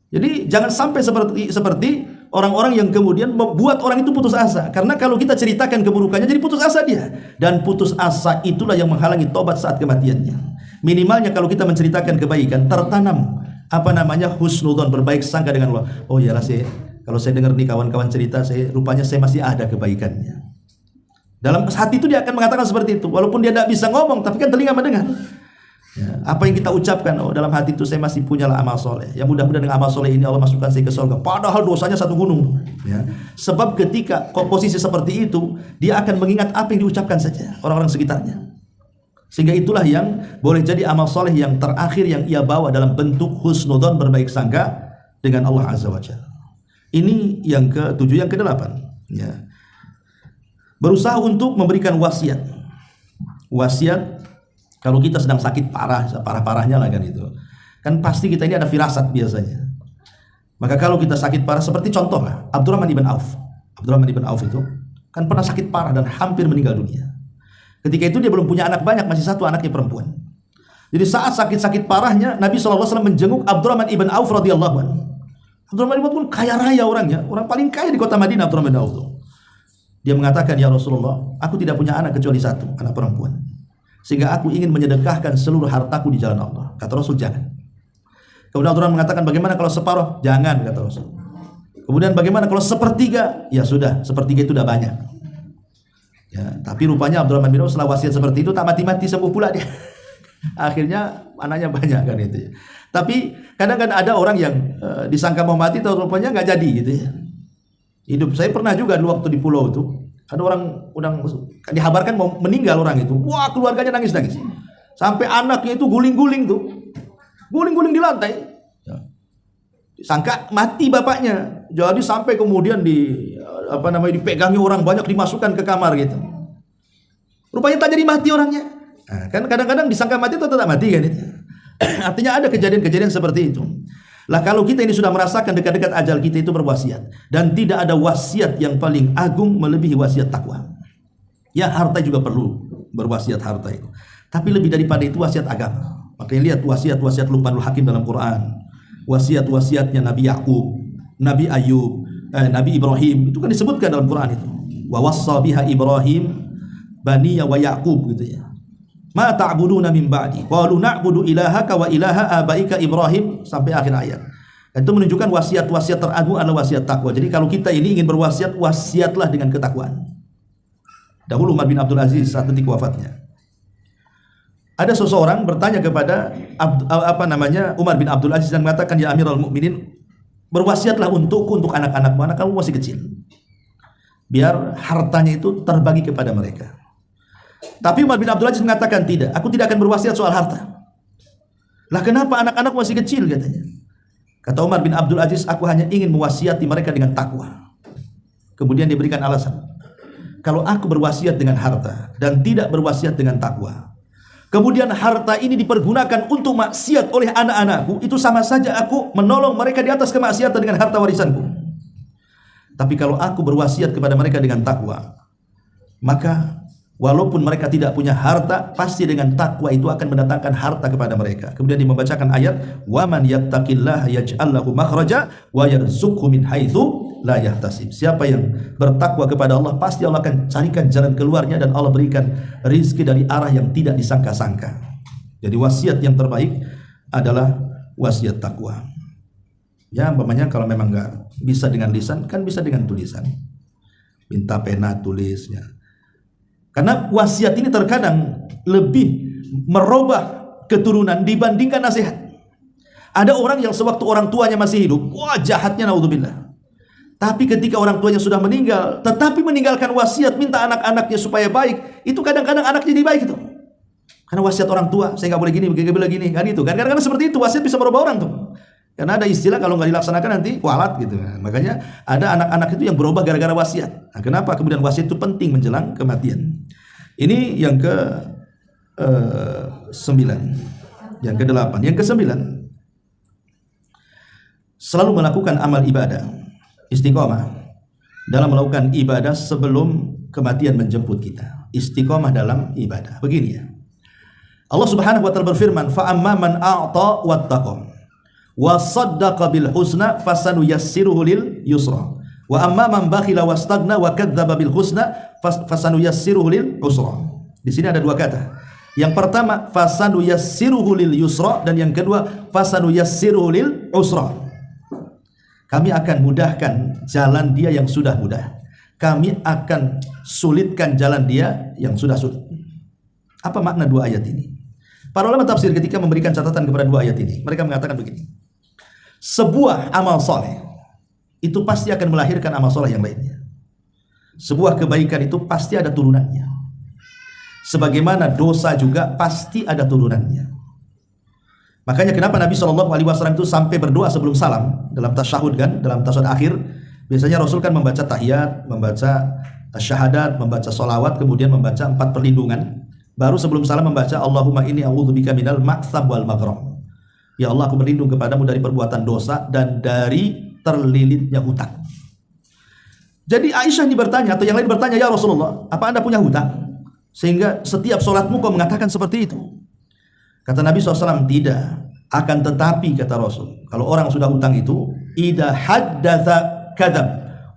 Jadi jangan sampai seperti orang-orang yang kemudian membuat orang itu putus asa. Karena kalau kita ceritakan keburukannya jadi putus asa dia, dan putus asa itulah yang menghalangi tobat saat kematiannya. Minimalnya kalau kita menceritakan kebaikan, tertanam husnudzon, berbaik sangka dengan Allah. Oh iyalah, kalau saya dengar nih kawan-kawan cerita, rupanya saya masih ada kebaikannya. Dalam hati itu dia akan mengatakan seperti itu, walaupun dia tidak bisa ngomong, tapi kan telinga mendengar. Ya, apa yang kita ucapkan, oh dalam hati itu saya masih punyalah amal soleh. Ya mudah-mudahan dengan amal soleh ini Allah masukkan saya ke surga. Padahal dosanya satu gunung. Ya, sebab ketika posisi seperti itu, dia akan mengingat apa yang diucapkan saja orang-orang sekitarnya. Sehingga itulah yang boleh jadi amal soleh yang terakhir yang ia bawa dalam bentuk husnudzon, berbaik sangka dengan Allah Azza wa Jalla. Ini yang ke-7, yang ke-8. Ya. Berusaha untuk memberikan wasiat. Wasiat kalau kita sedang sakit parah-parahnya lah kan itu. Kan pasti kita ini ada firasat biasanya. Maka kalau kita sakit parah, seperti contoh lah Abdurrahman ibn Auf. Abdurrahman ibn Auf itu kan pernah sakit parah dan hampir meninggal dunia. Ketika itu dia belum punya anak banyak, masih satu anaknya perempuan. Jadi saat sakit-sakit parahnya, Nabi SAW menjenguk Abdurrahman ibn Auf radhiyallahu anhu. Abdurrahman ibn Auf pun kaya raya orangnya, orang paling kaya di kota Madinah. Abdurrahman ibn Auf itu, dia mengatakan, ya Rasulullah, aku tidak punya anak kecuali satu, anak perempuan. Sehingga aku ingin menyedekahkan seluruh hartaku di jalan Allah. Kata Rasul, jangan. Kemudian Abdurrahman mengatakan, bagaimana kalau separuh? Jangan, kata Rasul. Kemudian bagaimana kalau sepertiga? Ya sudah, sepertiga itu sudah banyak. Ya, tapi rupanya Abdurrahman bin Auf setelah wasiat seperti itu tak mati-mati sembuh pula dia. Akhirnya anaknya banyak kan itu ya. Tapi kadang kan ada orang yang disangka mau mati, tapi rupanya nggak jadi gitu ya. Hidup. Saya pernah juga dulu waktu di pulau itu, ada orang dihabarkan mau meninggal orang itu. Wah, keluarganya nangis-nangis. Sampai anaknya itu guling-guling tuh. Guling-guling di lantai. Ya. Sangka mati bapaknya. Jadi sampai kemudian dipegangi orang banyak, dimasukkan ke kamar gitu. Rupanya tak jadi mati orangnya. Nah, kan kadang-kadang disangka mati atau tidak mati kan itu. Artinya ada kejadian-kejadian seperti itu. Lah kalau kita ini sudah merasakan dekat-dekat ajal, kita itu berwasiat, dan tidak ada wasiat yang paling agung melebihi wasiat takwa. Ya harta juga perlu berwasiat harta itu, tapi lebih daripada itu wasiat agama. Makanya lihat wasiat-wasiat Luqmanul Hakim dalam Quran, wasiat-wasiatnya Nabi Yakub, Nabi Ayub, Nabi Ibrahim, itu kan disebutkan dalam Quran itu. Wa wassa biha Ibrahim baniya wa Yaqub gitu ya. Ma ta'buduna min ba'di qalu na'budu ilahaka wa ilaha abaika Ibrahim, sampai akhir ayat. Itu menunjukkan wasiat-wasiat teragung adalah wasiat takwa. Jadi kalau kita ini ingin berwasiat, wasiatlah dengan ketakwaan. Dahulu Umar bin Abdul Aziz saat detik wafatnya, ada seseorang bertanya kepada Umar bin Abdul Aziz dan mengatakan, ya Amirul Mukminin, berwasiatlah untuk anak-anakmu, anak kamu masih kecil, biar hartanya itu terbagi kepada mereka. Tapi Umar bin Abdul Aziz mengatakan, tidak, aku tidak akan berwasiat soal harta. Lah kenapa, anak-anak masih kecil katanya. Kata Umar bin Abdul Aziz, aku hanya ingin mewasiati mereka dengan takwa. Kemudian dia berikan alasan, kalau aku berwasiat dengan harta dan tidak berwasiat dengan takwa, kemudian harta ini dipergunakan untuk maksiat oleh anak-anakku, itu sama saja aku menolong mereka di atas kemaksiatan dengan harta warisanku. Tapi kalau aku berwasiat kepada mereka dengan takwa, maka walaupun mereka tidak punya harta, pasti dengan takwa itu akan mendatangkan harta kepada mereka. Kemudian dia membacakan ayat, wa man yattaqillaha yaj'al lahu makhraja wa yarzuqhu min haitsu la yahtasib. Siapa yang bertakwa kepada Allah, pasti Allah akan carikan jalan keluarnya dan Allah berikan rizki dari arah yang tidak disangka-sangka. Jadi wasiat yang terbaik adalah wasiat takwa. Ya, umpamanya kalau memang nggak bisa dengan lisan, kan bisa dengan tulisan. Minta pena tulisnya. Karena wasiat ini terkadang lebih merubah keturunan dibandingkan nasihat. Ada orang yang sewaktu orang tuanya masih hidup, wah jahatnya, naudzubillah. Tapi ketika orang tuanya sudah meninggal, tetapi meninggalkan wasiat minta anak-anaknya supaya baik, itu kadang-kadang anak jadi baik itu. Karena wasiat orang tua, saya nggak boleh gini, boleh gini, kan itu. Kan kadang-kadang seperti itu, wasiat bisa merubah orang tuh. Karena ada istilah kalau nggak dilaksanakan nanti kualat gitu. Makanya ada anak-anak itu yang berubah gara-gara wasiat. Nah, kenapa kemudian wasiat itu penting menjelang kematian? Ini yang ke 9, yang ke 8, yang ke 9. Selalu melakukan amal ibadah, istiqomah dalam melakukan ibadah sebelum kematian menjemput kita. Istiqomah dalam ibadah. Begini ya. Allah Subhanahu wa taala berfirman, "Fa amma man a'ta wattaqa wa saddaqa bil husna fasanuyassiruhu lil yusra. Wa amma man bakhila wastaghna wa kadzdzaba bil husna fasanuyassiruhu lil usra." Di sini ada dua kata. Yang pertama fasanuyassiruhu lil yusra, dan yang kedua fasanuyassiruhu lil usra. Kami akan mudahkan jalan dia yang sudah mudah. Kami akan sulitkan jalan dia yang sudah sulit. Apa makna dua ayat ini? Para ulama tafsir ketika memberikan catatan kepada dua ayat ini, mereka mengatakan begini. Sebuah amal soleh itu pasti akan melahirkan amal soleh yang lainnya. Sebuah kebaikan itu pasti ada turunannya. Sebagaimana dosa juga pasti ada turunannya. Makanya kenapa Nabi SAW itu sampai berdoa sebelum salam dalam tasyahud kan, dalam tasyahud akhir biasanya Rasul kan membaca tahiyat, membaca syahadat, membaca sholawat, kemudian membaca 4 perlindungan. Baru sebelum salam membaca Allahumma inni a'udzubika minal ma'tsab wal maghram. Ya Allah, aku berlindung kepadamu dari perbuatan dosa dan dari terlilitnya hutang. Jadi Aisyah ini bertanya, atau yang lain bertanya, ya Rasulullah, apa Anda punya hutang? Sehingga setiap sholatmu kau mengatakan seperti itu. Kata Nabi SAW, tidak. Akan tetapi, kata Rasul, kalau orang sudah hutang itu, idza haddatsa kadzab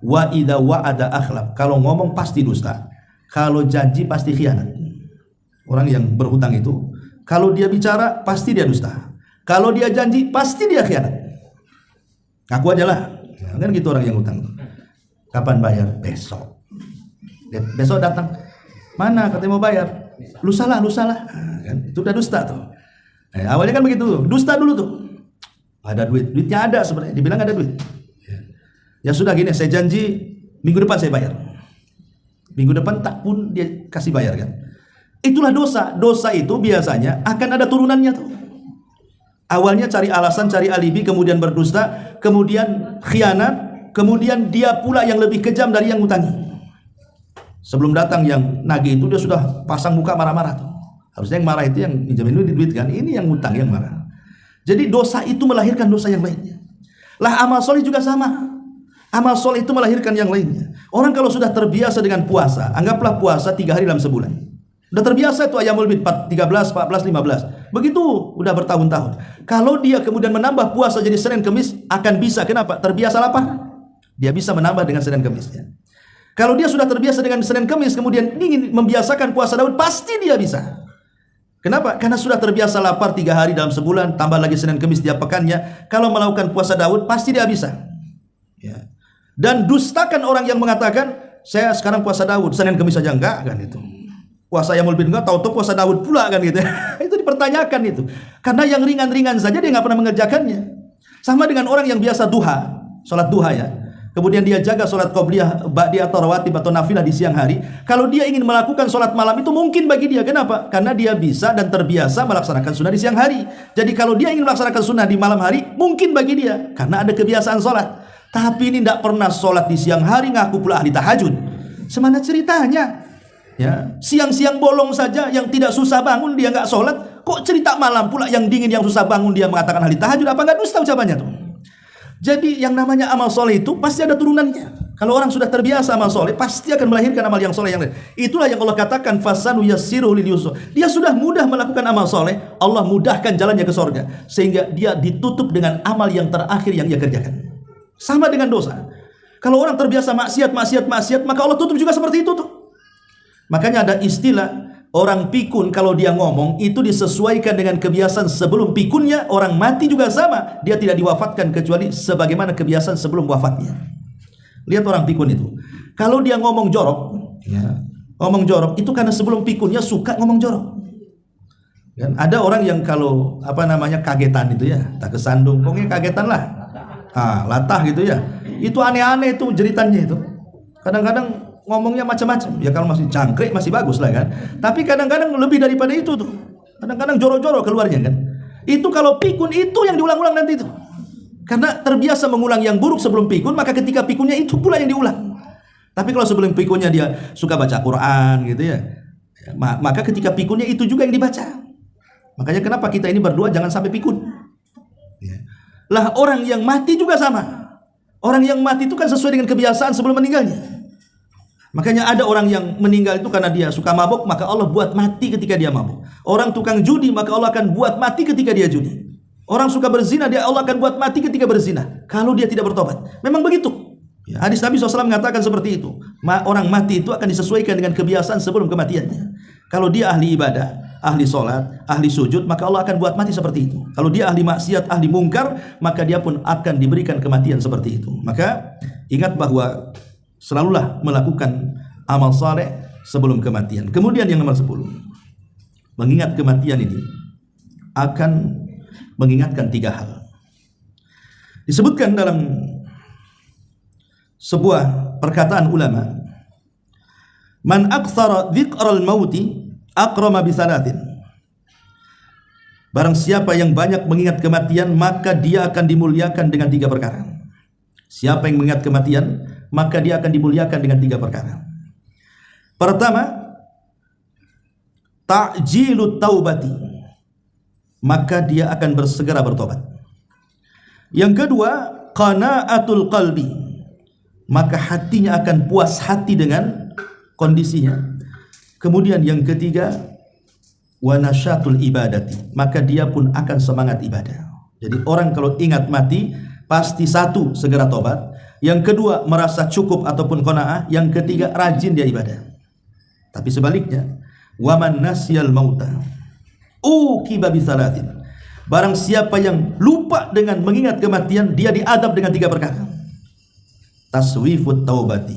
wa idza wa'ada akhlaf. Kalau ngomong pasti dusta, kalau janji pasti khianat. Orang yang berhutang itu, kalau dia bicara pasti dia dusta, kalau dia janji pasti dia khianat. Ngaku aja lah. Kan gitu orang yang hutang. Kapan bayar? Besok. Besok datang. Mana katanya mau bayar? Lusa lah. Kan? Itu udah dusta tuh. Awalnya kan begitu, dusta dulu tuh. Ada duitnya ada sebenarnya, dibilang ada duit. Ya sudah gini, saya janji minggu depan saya bayar. Minggu depan tak pun dia kasih bayar kan. Itulah dosa. Dosa itu biasanya akan ada turunannya tuh. Awalnya cari alasan, cari alibi, kemudian berdusta, kemudian khianat, kemudian dia pula yang lebih kejam dari yang ngutangi. Sebelum datang yang nagih itu dia sudah pasang muka marah-marah tuh. Harusnya yang marah itu yang minjemin duit kan, ini yang ngutang yang marah. Jadi dosa itu melahirkan dosa yang lainnya. Lah amal soleh juga sama. Amal soleh itu melahirkan yang lainnya. Orang kalau sudah terbiasa dengan puasa, anggaplah puasa 3 hari dalam sebulan. Udah terbiasa itu ayamul bid 13, 14, 15. Begitu udah bertahun-tahun. Kalau dia kemudian menambah puasa jadi Senin Kamis, akan bisa. Kenapa? Terbiasa lapar. Dia bisa menambah dengan Senin Kamisnya. Kalau dia sudah terbiasa dengan Senin Kamis, kemudian ingin membiasakan puasa Daud, pasti dia bisa. Kenapa? Karena sudah terbiasa lapar 3 hari dalam sebulan, tambah lagi Senin Kamis tiap pekannya. Kalau melakukan puasa Daud, pasti dia bisa. Ya. Dan dustakan orang yang mengatakan, saya sekarang puasa Daud, Senin Kamis saja enggak kan itu. Puasa yang lebih enggak, tahu-tahu puasa Daud pula kan gitu. Itu dipertanyakan itu. Karena yang ringan-ringan saja dia nggak pernah mengerjakannya. Sama dengan orang yang biasa duha, sholat duha ya. Kemudian dia jaga sholat qobliyah, ba'diyah atau rawatib atau nafilah di siang hari. Kalau dia ingin melakukan sholat malam itu mungkin bagi dia. Kenapa? Karena dia bisa dan terbiasa melaksanakan sunnah di siang hari. Jadi kalau dia ingin melaksanakan sunnah di malam hari, mungkin bagi dia. Karena ada kebiasaan sholat. Tapi ini tidak pernah sholat di siang hari, ngaku pula ahli tahajud. Semana ceritanya? Ya, siang-siang bolong saja yang tidak susah bangun dia nggak sholat. Kok cerita malam pula yang dingin yang susah bangun dia mengatakan ahli tahajud? Apa nggak dusta ucapannya tuh? Jadi yang namanya amal soleh itu pasti ada turunannya. Kalau orang sudah terbiasa amal soleh, pasti akan melahirkan amal yang soleh yang lain. Itulah yang Allah katakan fasanu yassiru lil yusra. Dia sudah mudah melakukan amal soleh, Allah mudahkan jalannya ke surga, sehingga dia ditutup dengan amal yang terakhir yang ia kerjakan. Sama dengan dosa. Kalau orang terbiasa maksiat, maka Allah tutup juga seperti itu tuh. Makanya ada istilah orang pikun, kalau dia ngomong itu disesuaikan dengan kebiasaan sebelum pikunnya. Orang mati juga sama, dia tidak diwafatkan kecuali sebagaimana kebiasaan sebelum wafatnya. Lihat orang pikun itu, kalau dia ngomong jorok, ngomong jorok itu karena sebelum pikunnya suka ngomong jorok. Kan ada orang yang kalau kagetan itu ya, tak kesandung, pokoknya kagetan lah, latah gitu ya. Itu aneh-aneh itu jeritannya itu. Kadang-kadang ngomongnya macam-macam. Ya kalau masih cangkrik masih bagus lah kan. Tapi kadang-kadang lebih daripada itu tuh. Kadang-kadang joro-joro keluarnya kan. Itu kalau pikun itu yang diulang-ulang nanti itu. Karena terbiasa mengulang yang buruk sebelum pikun, maka ketika pikunnya itu pula yang diulang. Tapi kalau sebelum pikunnya dia suka baca Quran gitu ya, maka ketika pikunnya itu juga yang dibaca. Makanya kenapa kita ini berdua jangan sampai pikun. Lah orang yang mati juga sama. Orang yang mati itu kan sesuai dengan kebiasaan sebelum meninggalnya. Makanya ada orang yang meninggal itu karena dia suka mabuk, maka Allah buat mati ketika dia mabuk. Orang tukang judi, maka Allah akan buat mati ketika dia judi. Orang suka berzina, Allah akan buat mati ketika berzina, kalau dia tidak bertobat. Memang begitu. Ya, hadis Nabi SAW mengatakan seperti itu. Orang mati itu akan disesuaikan dengan kebiasaan sebelum kematiannya. Kalau dia ahli ibadah, ahli sholat, ahli sujud, maka Allah akan buat mati seperti itu. Kalau dia ahli maksiat, ahli mungkar, maka dia pun akan diberikan kematian seperti itu. Maka ingat bahwa selalulah melakukan amal saleh sebelum kematian. Kemudian yang nomor 10, mengingat kematian ini akan mengingatkan 3 hal. Disebutkan dalam sebuah perkataan ulama, man aktsara dzikral mauti akrama bisalatin. Barang siapa yang banyak mengingat kematian, maka dia akan dimuliakan dengan 3 perkara. Siapa yang mengingat kematian, maka dia akan dimuliakan dengan 3 perkara. Pertama, ta'jilut taubati, maka dia akan bersegera bertobat. Yang kedua, qanaatul qalbi, maka hatinya akan puas hati dengan kondisinya. Kemudian yang ketiga, wa nasyatul ibadati, maka dia pun akan semangat ibadah. Jadi orang kalau ingat mati, pasti satu, segera tobat. Yang kedua, merasa cukup ataupun qanaah. Yang ketiga, rajin dia ibadah. Tapi sebaliknya, wa man nasyal mauta uqiba bisalatin, barang siapa yang lupa dengan mengingat kematian, dia diadab dengan 3 perkara. Taswifut taubati,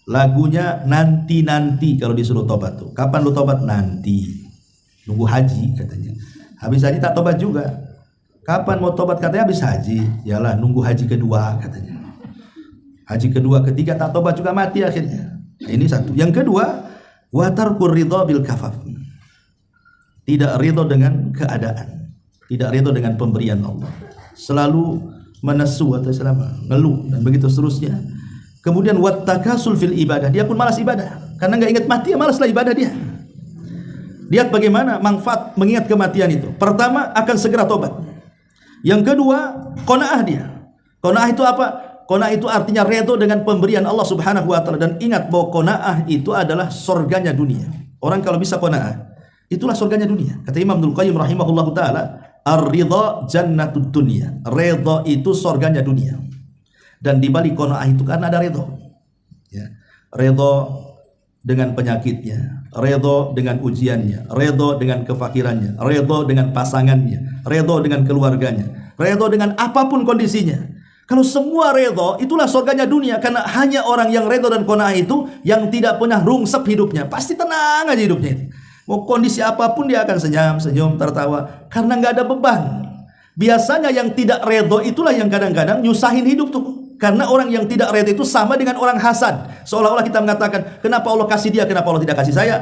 lagunya nanti kalau disuruh tobat tuh. Kapan lu tobat? Nanti. Nunggu haji katanya. Habis haji tak tobat juga. Kapan mau tobat? Katanya habis haji. Yalah, nunggu haji kedua katanya. Haji kedua, ketiga tak tobat juga, mati akhirnya. Nah, ini satu. Yang kedua, wa tarkur ridha bil kafaf, tidak ridho dengan keadaan, tidak ridho dengan pemberian Allah, selalu menesu atau selama ngeluh dan begitu seterusnya. Kemudian wat takasul fil ibadah, dia pun malas ibadah karena nggak ingat mati, ya malaslah ibadah dia. Lihat bagaimana manfaat mengingat kematian itu. Pertama, akan segera tobat. Yang kedua, qanaah dia. Qanaah itu apa? Qanaah itu artinya ridho dengan pemberian Allah Subhanahu wa taala, dan ingat bahwa qanaah itu adalah surganya dunia. Orang kalau bisa qanaah, itulah surganya dunia. Kata Imam Ibnul Qayyim rahimahullahu taala, ar-ridha jannatud dunya. Ridha itu surganya dunia. Dan di balik qanaah itu kan ada ridha. Ya. Ridha dengan penyakitnya, ridha dengan ujiannya, ridha dengan kefakirannya, ridha dengan pasangannya, ridha dengan keluarganya, ridha dengan apapun kondisinya. Kalau semua ridha, itulah surganya dunia. Karena hanya orang yang ridha dan qanaah itu yang tidak pernah rungsep hidupnya, pasti tenang aja hidupnya itu. Mau kondisi apapun dia akan senyum, tertawa, karena nggak ada beban. Biasanya yang tidak ridho itulah yang kadang-kadang nyusahin hidup tuh. Karena orang yang tidak ridho itu sama dengan orang hasad. Seolah-olah kita mengatakan, kenapa Allah kasih dia, kenapa Allah tidak kasih saya?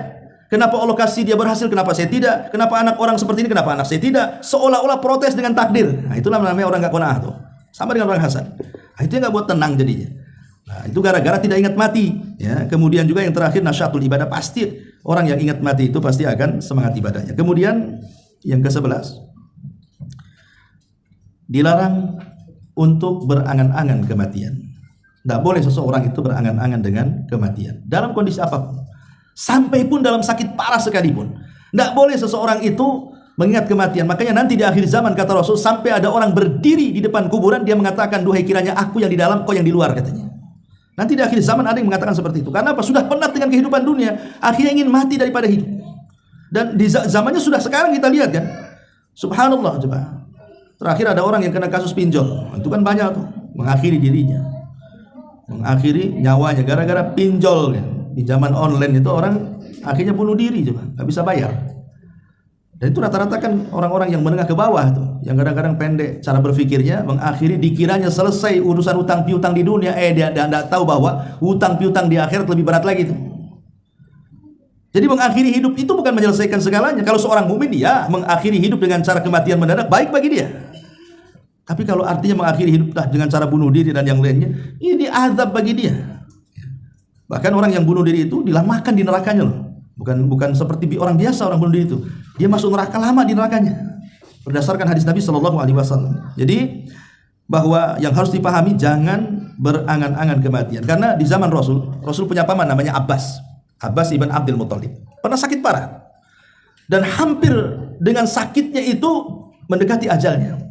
Kenapa Allah kasih dia berhasil, kenapa saya tidak? Kenapa anak orang seperti ini, kenapa anak saya tidak? Seolah-olah protes dengan takdir. Nah, itulah namanya orang nggak qanaah tuh. Sama dengan orang hasad. Nah, itu yang nggak buat tenang jadinya. Nah, itu gara-gara tidak ingat mati. Ya, kemudian juga yang terakhir, nasyatul ibadah. Pasti orang yang ingat mati itu pasti akan semangat ibadahnya. Kemudian yang ke-11, dilarang untuk berangan-angan kematian. Tidak boleh seseorang itu berangan-angan dengan kematian dalam kondisi apapun, sampai pun dalam sakit parah sekalipun. Tidak boleh seseorang itu mengingat kematian. Makanya nanti di akhir zaman, kata Rasul, sampai ada orang berdiri di depan kuburan, dia mengatakan, duhai kiranya aku yang di dalam, kau yang di luar, katanya. Nanti di akhir zaman ada yang mengatakan seperti itu. Karena apa? Sudah penat dengan kehidupan dunia, akhirnya ingin mati daripada hidup. Dan di zamannya sudah sekarang kita lihat kan. Subhanallah coba. Terakhir ada orang yang kena kasus pinjol. Itu kan banyak tuh, mengakhiri dirinya. Mengakhiri nyawanya gara-gara pinjol kan. Pinjaman online itu orang akhirnya bunuh diri coba, nggak bisa bayar. Dan itu rata-rata kan orang-orang yang menengah ke bawah tuh, yang kadang-kadang pendek cara berpikirnya, mengakhiri dikiranya selesai urusan utang piutang di dunia, dia tidak tahu bahwa utang piutang di akhirat lebih berat lagi tuh. Jadi mengakhiri hidup itu bukan menyelesaikan segalanya. Kalau seorang mukmin ya mengakhiri hidup dengan cara kematian mendadak baik bagi dia. Tapi kalau artinya mengakhiri hidup dengan cara bunuh diri dan yang lainnya, ini azab bagi dia. Bahkan orang yang bunuh diri itu dilamakan di nerakanya loh. Bukan seperti orang biasa orang bunuh diri itu. Dia masuk neraka lama di nerakanya. Berdasarkan hadis Nabi Shallallahu Alaihi Wasallam. Jadi bahwa yang harus dipahami, jangan berangan-angan kematian. Karena di zaman Rasul punya paman namanya Abbas ibn Abdul Muthalib. Pernah sakit parah. Dan hampir dengan sakitnya itu mendekati ajalnya.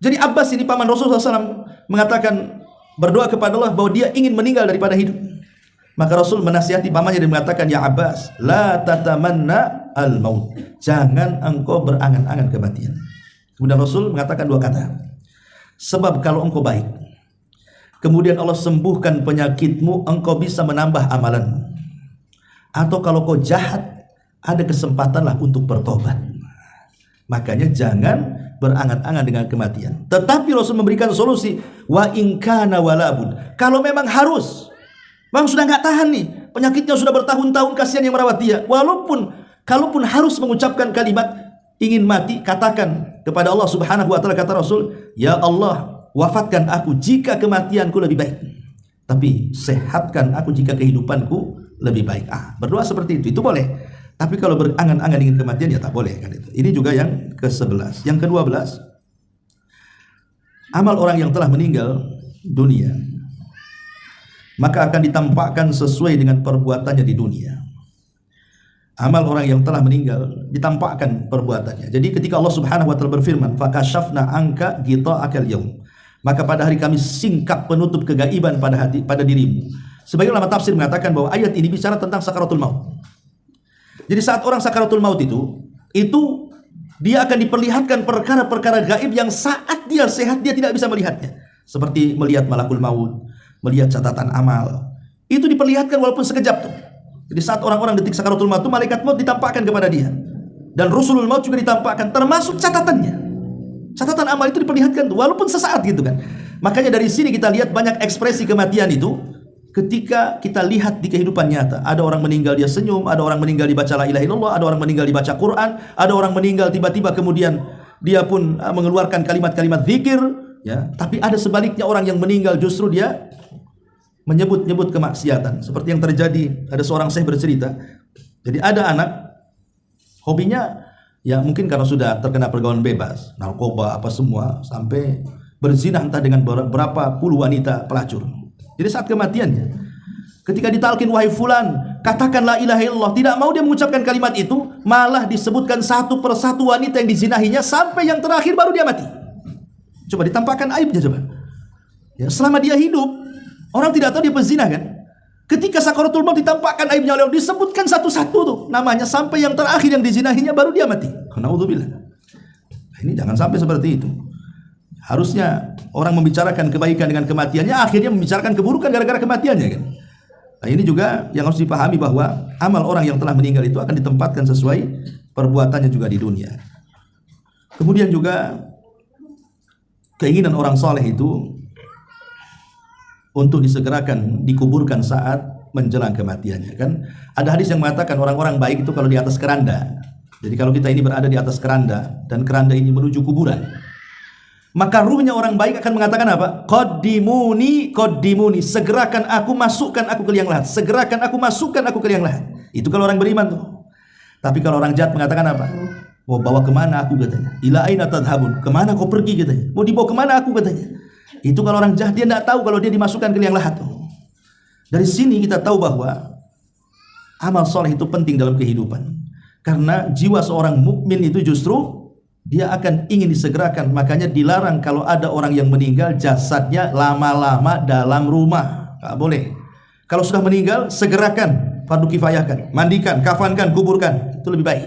Jadi Abbas ini paman Rasulullah SAW mengatakan, berdoa kepada Allah bahwa dia ingin meninggal daripada hidup. Maka Rasul menasihati pamannya dan mengatakan, ya Abbas, la tatamanna al-maut. Jangan engkau berangan-angan kematian. Kemudian Rasul mengatakan dua kata. Sebab kalau engkau baik, kemudian Allah sembuhkan penyakitmu, engkau bisa menambah amalanmu. Atau kalau kau jahat, ada kesempatanlah untuk bertobat. Makanya jangan berangan-angan dengan kematian. Tetapi Rasul memberikan solusi, wa in kana walabun. Kalau memang harus, memang sudah nggak tahan nih, penyakitnya sudah bertahun-tahun, kasihan yang merawat dia. Kalaupun harus mengucapkan kalimat ingin mati, katakan kepada Allah Subhanahu wa taala, kata Rasul, ya Allah, wafatkan aku jika kematianku lebih baik. Tapi sehatkan aku jika kehidupanku lebih baik. Berdoa seperti itu boleh. Tapi kalau berangan-angan ingin kematian ya tak boleh kan itu. Ini juga yang ke-11. Yang ke-12, amal orang yang telah meninggal dunia maka akan ditampakkan sesuai dengan perbuatannya di dunia. Amal orang yang telah meninggal ditampakkan perbuatannya. Jadi ketika Allah Subhanahu wa taala berfirman, "Fakashafna anka ghita'akal yaum." Maka pada hari kami singkap penutup kegaiban pada dirimu. Sebagian ulama tafsir mengatakan bahwa ayat ini bicara tentang sakaratul maut. Jadi saat orang sakaratul maut itu dia akan diperlihatkan perkara-perkara gaib yang saat dia sehat dia tidak bisa melihatnya. Seperti melihat malakul maut, melihat catatan amal. Itu diperlihatkan walaupun sekejap tuh. Jadi saat orang-orang detik sakaratul maut itu malaikat maut ditampakkan kepada dia. Dan rusulul maut juga ditampakkan termasuk catatannya. Catatan amal itu diperlihatkan tuh, walaupun sesaat gitu kan. Makanya dari sini kita lihat banyak ekspresi kematian itu ketika kita lihat di kehidupan nyata. Ada orang meninggal dia senyum, ada orang meninggal dibaca la ilaha illallah, ada orang meninggal dibaca Quran, ada orang meninggal tiba-tiba kemudian dia pun mengeluarkan kalimat-kalimat zikir, ya. Tapi ada sebaliknya orang yang meninggal justru dia menyebut-nyebut kemaksiatan. Seperti yang terjadi, ada seorang syekh bercerita. Jadi ada anak hobinya ya mungkin karena sudah terkena pergaulan bebas, narkoba apa semua, sampai berzina entah dengan berapa puluh wanita pelacur. Jadi saat kematiannya, ketika ditalkin, wahai fulan, katakan la ilaha illallah, tidak mau dia mengucapkan kalimat itu, malah disebutkan satu persatu wanita yang dizinahinya sampai yang terakhir baru dia mati. Coba ditampakkan aibnya coba. Ya, selama dia hidup, orang tidak tahu dia pezina kan. Ketika sakaratul maut ditampakkan aibnya oleh Allah, disebutkan satu-satu tuh namanya sampai yang terakhir yang dizinahinya baru dia mati. Naudzubillah. Ini jangan sampai seperti itu. Harusnya orang membicarakan kebaikan dengan kematiannya, akhirnya membicarakan keburukan gara-gara kematiannya kan. Nah, ini juga yang harus dipahami bahwa amal orang yang telah meninggal itu akan ditempatkan sesuai perbuatannya juga di dunia. Kemudian juga keinginan orang soleh itu untuk disegerakan dikuburkan saat menjelang kematiannya kan. Ada hadis yang mengatakan orang-orang baik itu kalau di atas keranda. Jadi kalau kita ini berada di atas keranda dan keranda ini menuju kuburan, maka ruhnya orang baik akan mengatakan apa? Qaddimuni, segerakan aku, masukkan aku ke liang lahat. Segerakan aku, masukkan aku ke liang lahat. Itu kalau orang beriman tuh. Tapi kalau orang jahat mengatakan apa? Mau bawa kemana aku katanya? Ila aina tadhhabun? Kemana kau pergi katanya? Mau dibawa kemana aku katanya? Itu kalau orang jahat dia tidak tahu kalau dia dimasukkan ke liang lahat. Dari sini kita tahu bahwa amal soleh itu penting dalam kehidupan. Karena jiwa seorang mukmin itu justru dia akan ingin disegerakan. Makanya dilarang kalau ada orang yang meninggal jasadnya lama-lama dalam rumah. nggak boleh. Kalau sudah meninggal, segerakan, fardu kifayahkan, mandikan, kafankan, kuburkan, itu lebih baik.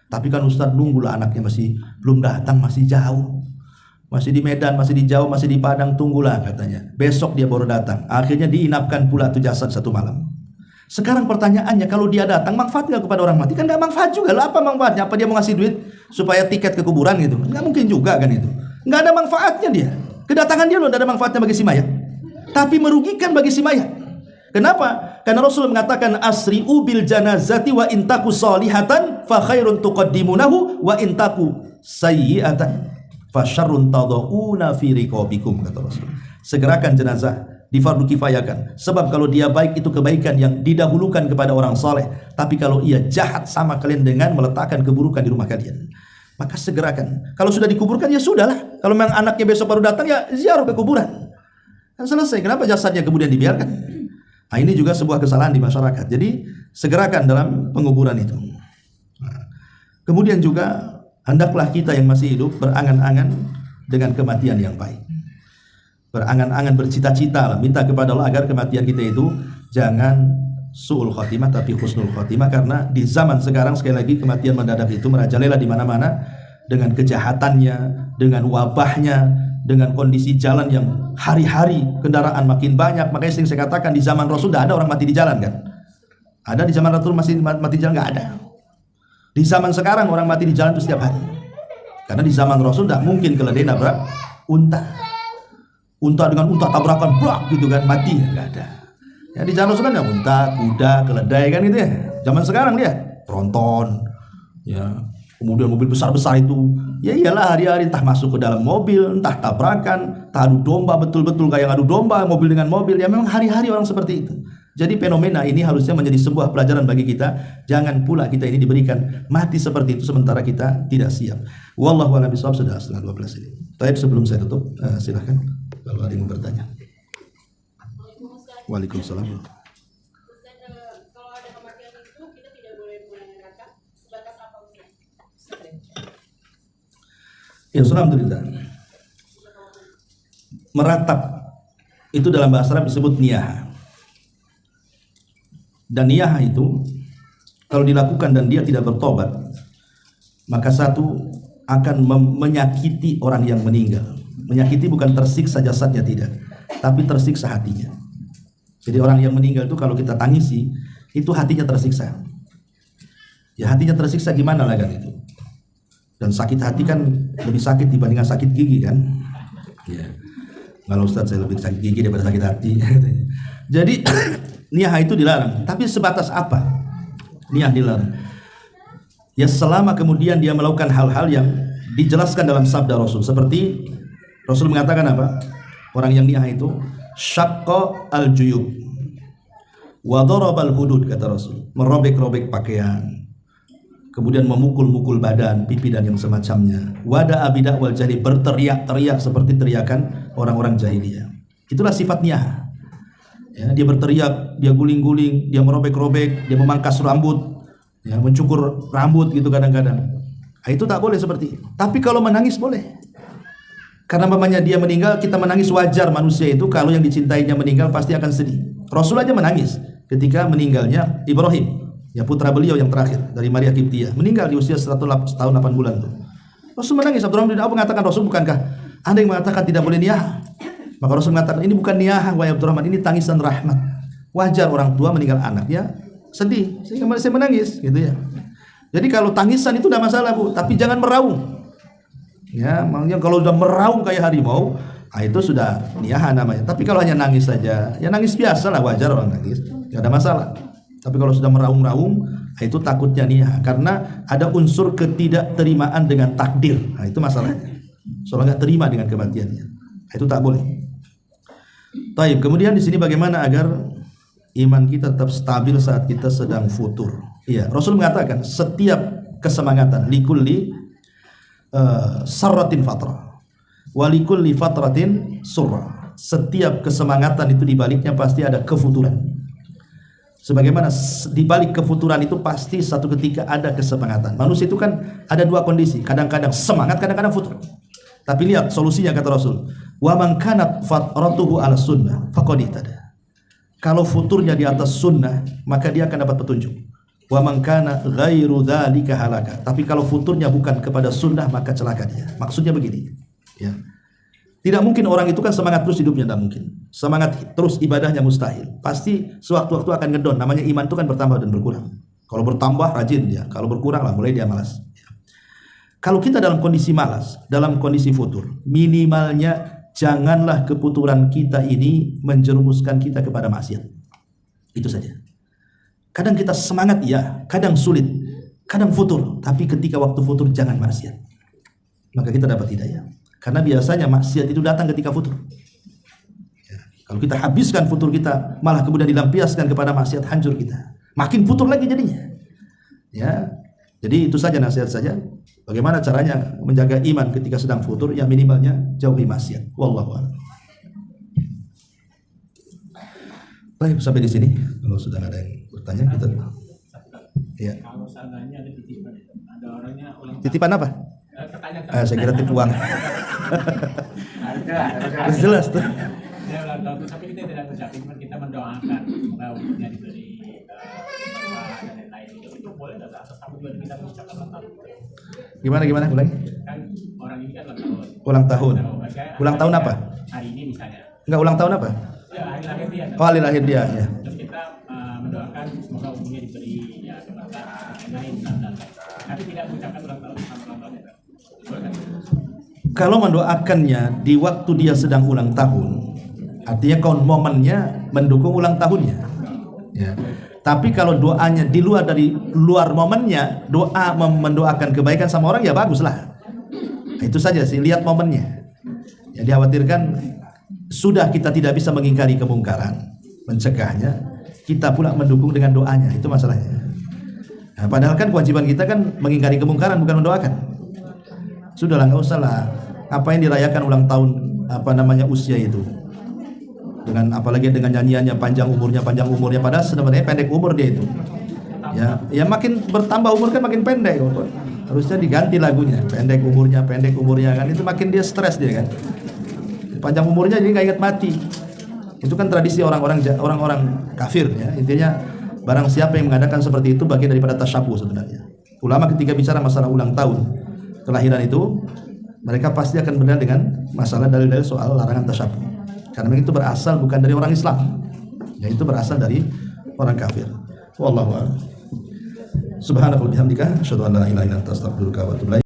Tapi kan Ustaz nunggulah anaknya masih belum datang, masih jauh, masih di Medan, masih di Jawa, masih di Padang, tunggulah katanya. Besok dia baru datang. Akhirnya diinapkan pula tuh jasad 1 malam. Sekarang pertanyaannya, kalau dia datang, manfaat nggak kepada orang mati? Kan nggak manfaat juga. Lah apa manfaatnya? Apa dia mau ngasih duit supaya tiket ke kuburan gitu? Nggak mungkin juga kan itu. Nggak ada manfaatnya dia. Kedatangan dia loh nggak ada manfaatnya bagi si mayat, tapi merugikan bagi si mayat. Kenapa? Karena Rasul mengatakan asri'u bil janazati wa intaku salihatan fa khairun tuqaddimunahu wa intaku sayyi'atan fa syarrun tad'una fi riqabikum, kata Rasul. Segerakan jenazah, difardu kifayakan. Sebab kalau dia baik itu kebaikan yang didahulukan kepada orang saleh. Tapi kalau ia jahat sama kalian dengan meletakkan keburukan di rumah kalian. Maka segerakan. Kalau sudah dikuburkan ya sudahlah. Kalau memang anaknya besok baru datang ya ziarah ke kuburan. Dan selesai. Kenapa jasadnya kemudian dibiarkan? Nah, ini juga sebuah kesalahan di masyarakat. Jadi segerakan dalam penguburan itu. Nah, kemudian juga hendaklah kita yang masih hidup berangan-angan dengan kematian yang baik. Berangan-angan, bercita-cita lah, minta kepada Allah agar kematian kita itu jangan su'ul khotimah tapi husnul khotimah. Karena di zaman sekarang sekali lagi kematian mendadak itu merajalela di mana-mana dengan kejahatannya, dengan wabahnya, dengan kondisi jalan yang hari-hari kendaraan makin banyak. Makanya sering saya katakan di zaman Rasul tidak ada orang mati di jalan kan? Ada di zaman Rasul masih mati di jalan? Nggak ada. Di zaman sekarang orang mati di jalan itu setiap hari. Karena di zaman Rasul tidak mungkin keledai nabrak unta. Unta dengan unta tabrakan blak gitu kan, mati nggak ada. Ya di zaman Rasul kan ada unta, kuda, keledai kan gitu ya. Zaman sekarang dia tronton, ya. Kemudian mobil besar-besar itu, ya iyalah hari-hari entah masuk ke dalam mobil, entah tabrakan, entah adu domba, betul-betul kayak adu domba, mobil dengan mobil. Ya memang hari-hari orang seperti itu. Jadi fenomena ini harusnya menjadi sebuah pelajaran bagi kita. Jangan pula kita ini diberikan mati seperti itu sementara kita tidak siap. Wallahu a'lam bishawab. Sudah setengah 12 ini. Baik, sebelum saya tutup, silahkan kalau ada yang mau bertanya. Waalaikumsalam. Ya, alhamdulillah. Meratap itu dalam bahasa Arab disebut niyah. Dan niyah itu kalau dilakukan dan dia tidak bertobat, maka satu akan menyakiti orang yang meninggal. Menyakiti bukan tersiksa jasadnya tidak, tapi tersiksa hatinya. Jadi orang yang meninggal itu kalau kita tangisi, itu hatinya tersiksa. Ya hatinya tersiksa gimana lah kan itu. Dan sakit hati kan lebih sakit dibandingkan sakit gigi kan. Ya. Kalau Ustaz saya lebih sakit gigi daripada sakit hati. Jadi niyah itu dilarang. Tapi sebatas apa? Niyah dilarang. Ya selama kemudian dia melakukan hal-hal yang dijelaskan dalam sabda Rasul. Seperti Rasul mengatakan apa? Orang yang niyah itu syaqqa al-juyub wa darabal hudud, kata Rasul. Merobek-robek pakaian. Kemudian memukul-mukul badan, pipi dan yang semacamnya. Wada abidah wal jahili, berteriak-teriak seperti teriakan orang-orang jahiliyah. Itulah sifat niyah. Ya, dia berteriak, dia guling-guling, dia merobek-robek, dia memangkas rambut, ya, mencukur rambut gitu kadang-kadang. Nah, itu tak boleh seperti itu. Tapi kalau menangis boleh. Karena mamanya dia meninggal, kita menangis wajar. Manusia itu kalau yang dicintainya meninggal pasti akan sedih. Rasul aja menangis ketika meninggalnya Ibrahim. Ya putra beliau yang terakhir dari Maria Kiptiah, meninggal di usia 100 tahun 8 bulan tuh. Rasul menangis. Abdurrahman bin Auf mengatakan, Rasul bukankah Anda yang mengatakan tidak boleh niyah? Maka Rasul mengatakan ini bukan niyah wahai Abdurrahman, ini tangisan rahmat. Wajar orang tua meninggal anaknya sedih sehingga saya menangis gitu ya. Jadi kalau tangisan itu tidak masalah Bu, tapi jangan meraung. Ya, makanya kalau sudah meraung kayak harimau, itu sudah niyah namanya. Tapi kalau hanya nangis saja, ya nangis biasa lah, wajar orang nangis, tidak ada masalah. Tapi kalau sudah meraung-raung, itu takutnya niyah, karena ada unsur ketidakterimaan dengan takdir. Nah, itu masalahnya. Soalnya nggak terima dengan kematiannya, itu tak boleh. Taib. Kemudian di sini bagaimana agar iman kita tetap stabil saat kita sedang futur? Iya, Rasul mengatakan setiap kesemangatan likulli sarratin fatrah, walikulli fatratin surra. Setiap kesemangatan itu dibaliknya pasti ada kefuturan. Sebagaimana di balik kefuturan itu pasti satu ketika ada kesemangatan. Manusia itu kan ada dua kondisi, kadang-kadang semangat, kadang-kadang futur. Tapi lihat solusinya kata Rasul, wa man kanat fatratuhu ala sunnah faqad ihtada. Kalau futurnya di atas sunnah, maka dia akan dapat petunjuk. Wa man kana ghairu dzalika halaka. Tapi kalau futurnya bukan kepada sunnah, maka celaka dia. Maksudnya begini, ya. Tidak mungkin orang itu kan semangat terus hidupnya, tidak mungkin. Semangat terus ibadahnya mustahil. Pasti sewaktu-waktu akan ngedon. Namanya iman itu kan bertambah dan berkurang. Kalau bertambah rajin dia, kalau berkurang lah mulai dia malas. Kalau kita dalam kondisi malas, dalam kondisi futur, minimalnya janganlah kefuturan kita ini menjerumuskan kita kepada maksiat. Itu saja. Kadang kita semangat ya, kadang sulit, kadang futur. Tapi ketika waktu futur jangan maksiat. Maka kita dapat hidayah. Karena biasanya maksiat itu datang ketika futur. Ya, kalau kita habiskan futur kita, malah kemudian dilampiaskan kepada maksiat, hancur kita. Makin futur lagi jadinya. Ya, jadi itu saja nasihat saja. Bagaimana caranya menjaga iman ketika sedang futur? Ya minimalnya jauhi maksiat. Wallahu a'lam. Baik, sampai di sini. Kalau sudah ada yang bertanya kita. Ya. Kalau seandainya ada titipan, ada orangnya ulang Titipan apa? Saya kira tip uang. Jelas tuh. Dia ulang tahun, tapi kita tidak mengucapkan, kita mendoakan semoga umurnya diberi dan lain-lain. Itu boleh nggak atas tamu juga kita mengucapkan ulang tahun? Gimana ulangi? Kan orang ini kan ulang tahun. Ulang tahun. Ulang tahun apa? Hari ini misalnya. Enggak, ulang tahun apa? Ya, hari lahir dia. Oh, hari lahir dia, ya. Terus kita mendoakan semoga umurnya diberi ya keberkahan lain dan tapi tidak mengucapkan ulang tahun sama ulang tahunnya. Kalau mendoakannya di waktu dia sedang ulang tahun, artinya momennya mendukung ulang tahunnya. Ya. Tapi kalau doanya di luar momennya, doa mendoakan kebaikan sama orang ya baguslah. Nah, itu saja sih, lihat momennya. Ya, dikhawatirkan sudah kita tidak bisa mengingkari kemungkaran, mencegahnya, kita pula mendukung dengan doanya, itu masalahnya. Nah, padahal kan kewajiban kita kan mengingkari kemungkaran, bukan mendoakan. Sudahlah, nggak usah lah. Apa yang dirayakan ulang tahun usia itu? Dengan apalagi dengan nyanyiannya panjang umurnya, padahal sebenarnya pendek umur dia itu. Ya makin bertambah umur kan makin pendek. Harusnya diganti lagunya, pendek umurnya kan, itu makin dia stres dia kan. Panjang umurnya jadi nggak ingat mati. Itu kan tradisi orang-orang kafir ya. Intinya barang siapa yang mengadakan seperti itu bagian daripada tasyabuh sebenarnya. Ulama ketika bicara masalah ulang tahun kelahiran itu, mereka pasti akan benar dengan masalah dalil-dalil soal larangan tasyabuh. Karena itu berasal bukan dari orang Islam, ya itu berasal dari orang kafir. Wallahu a'lam. Subhanakallahumma wa bihamdika asyhadu an la ilaha illa anta astaghfiruka wa atubu ilaik.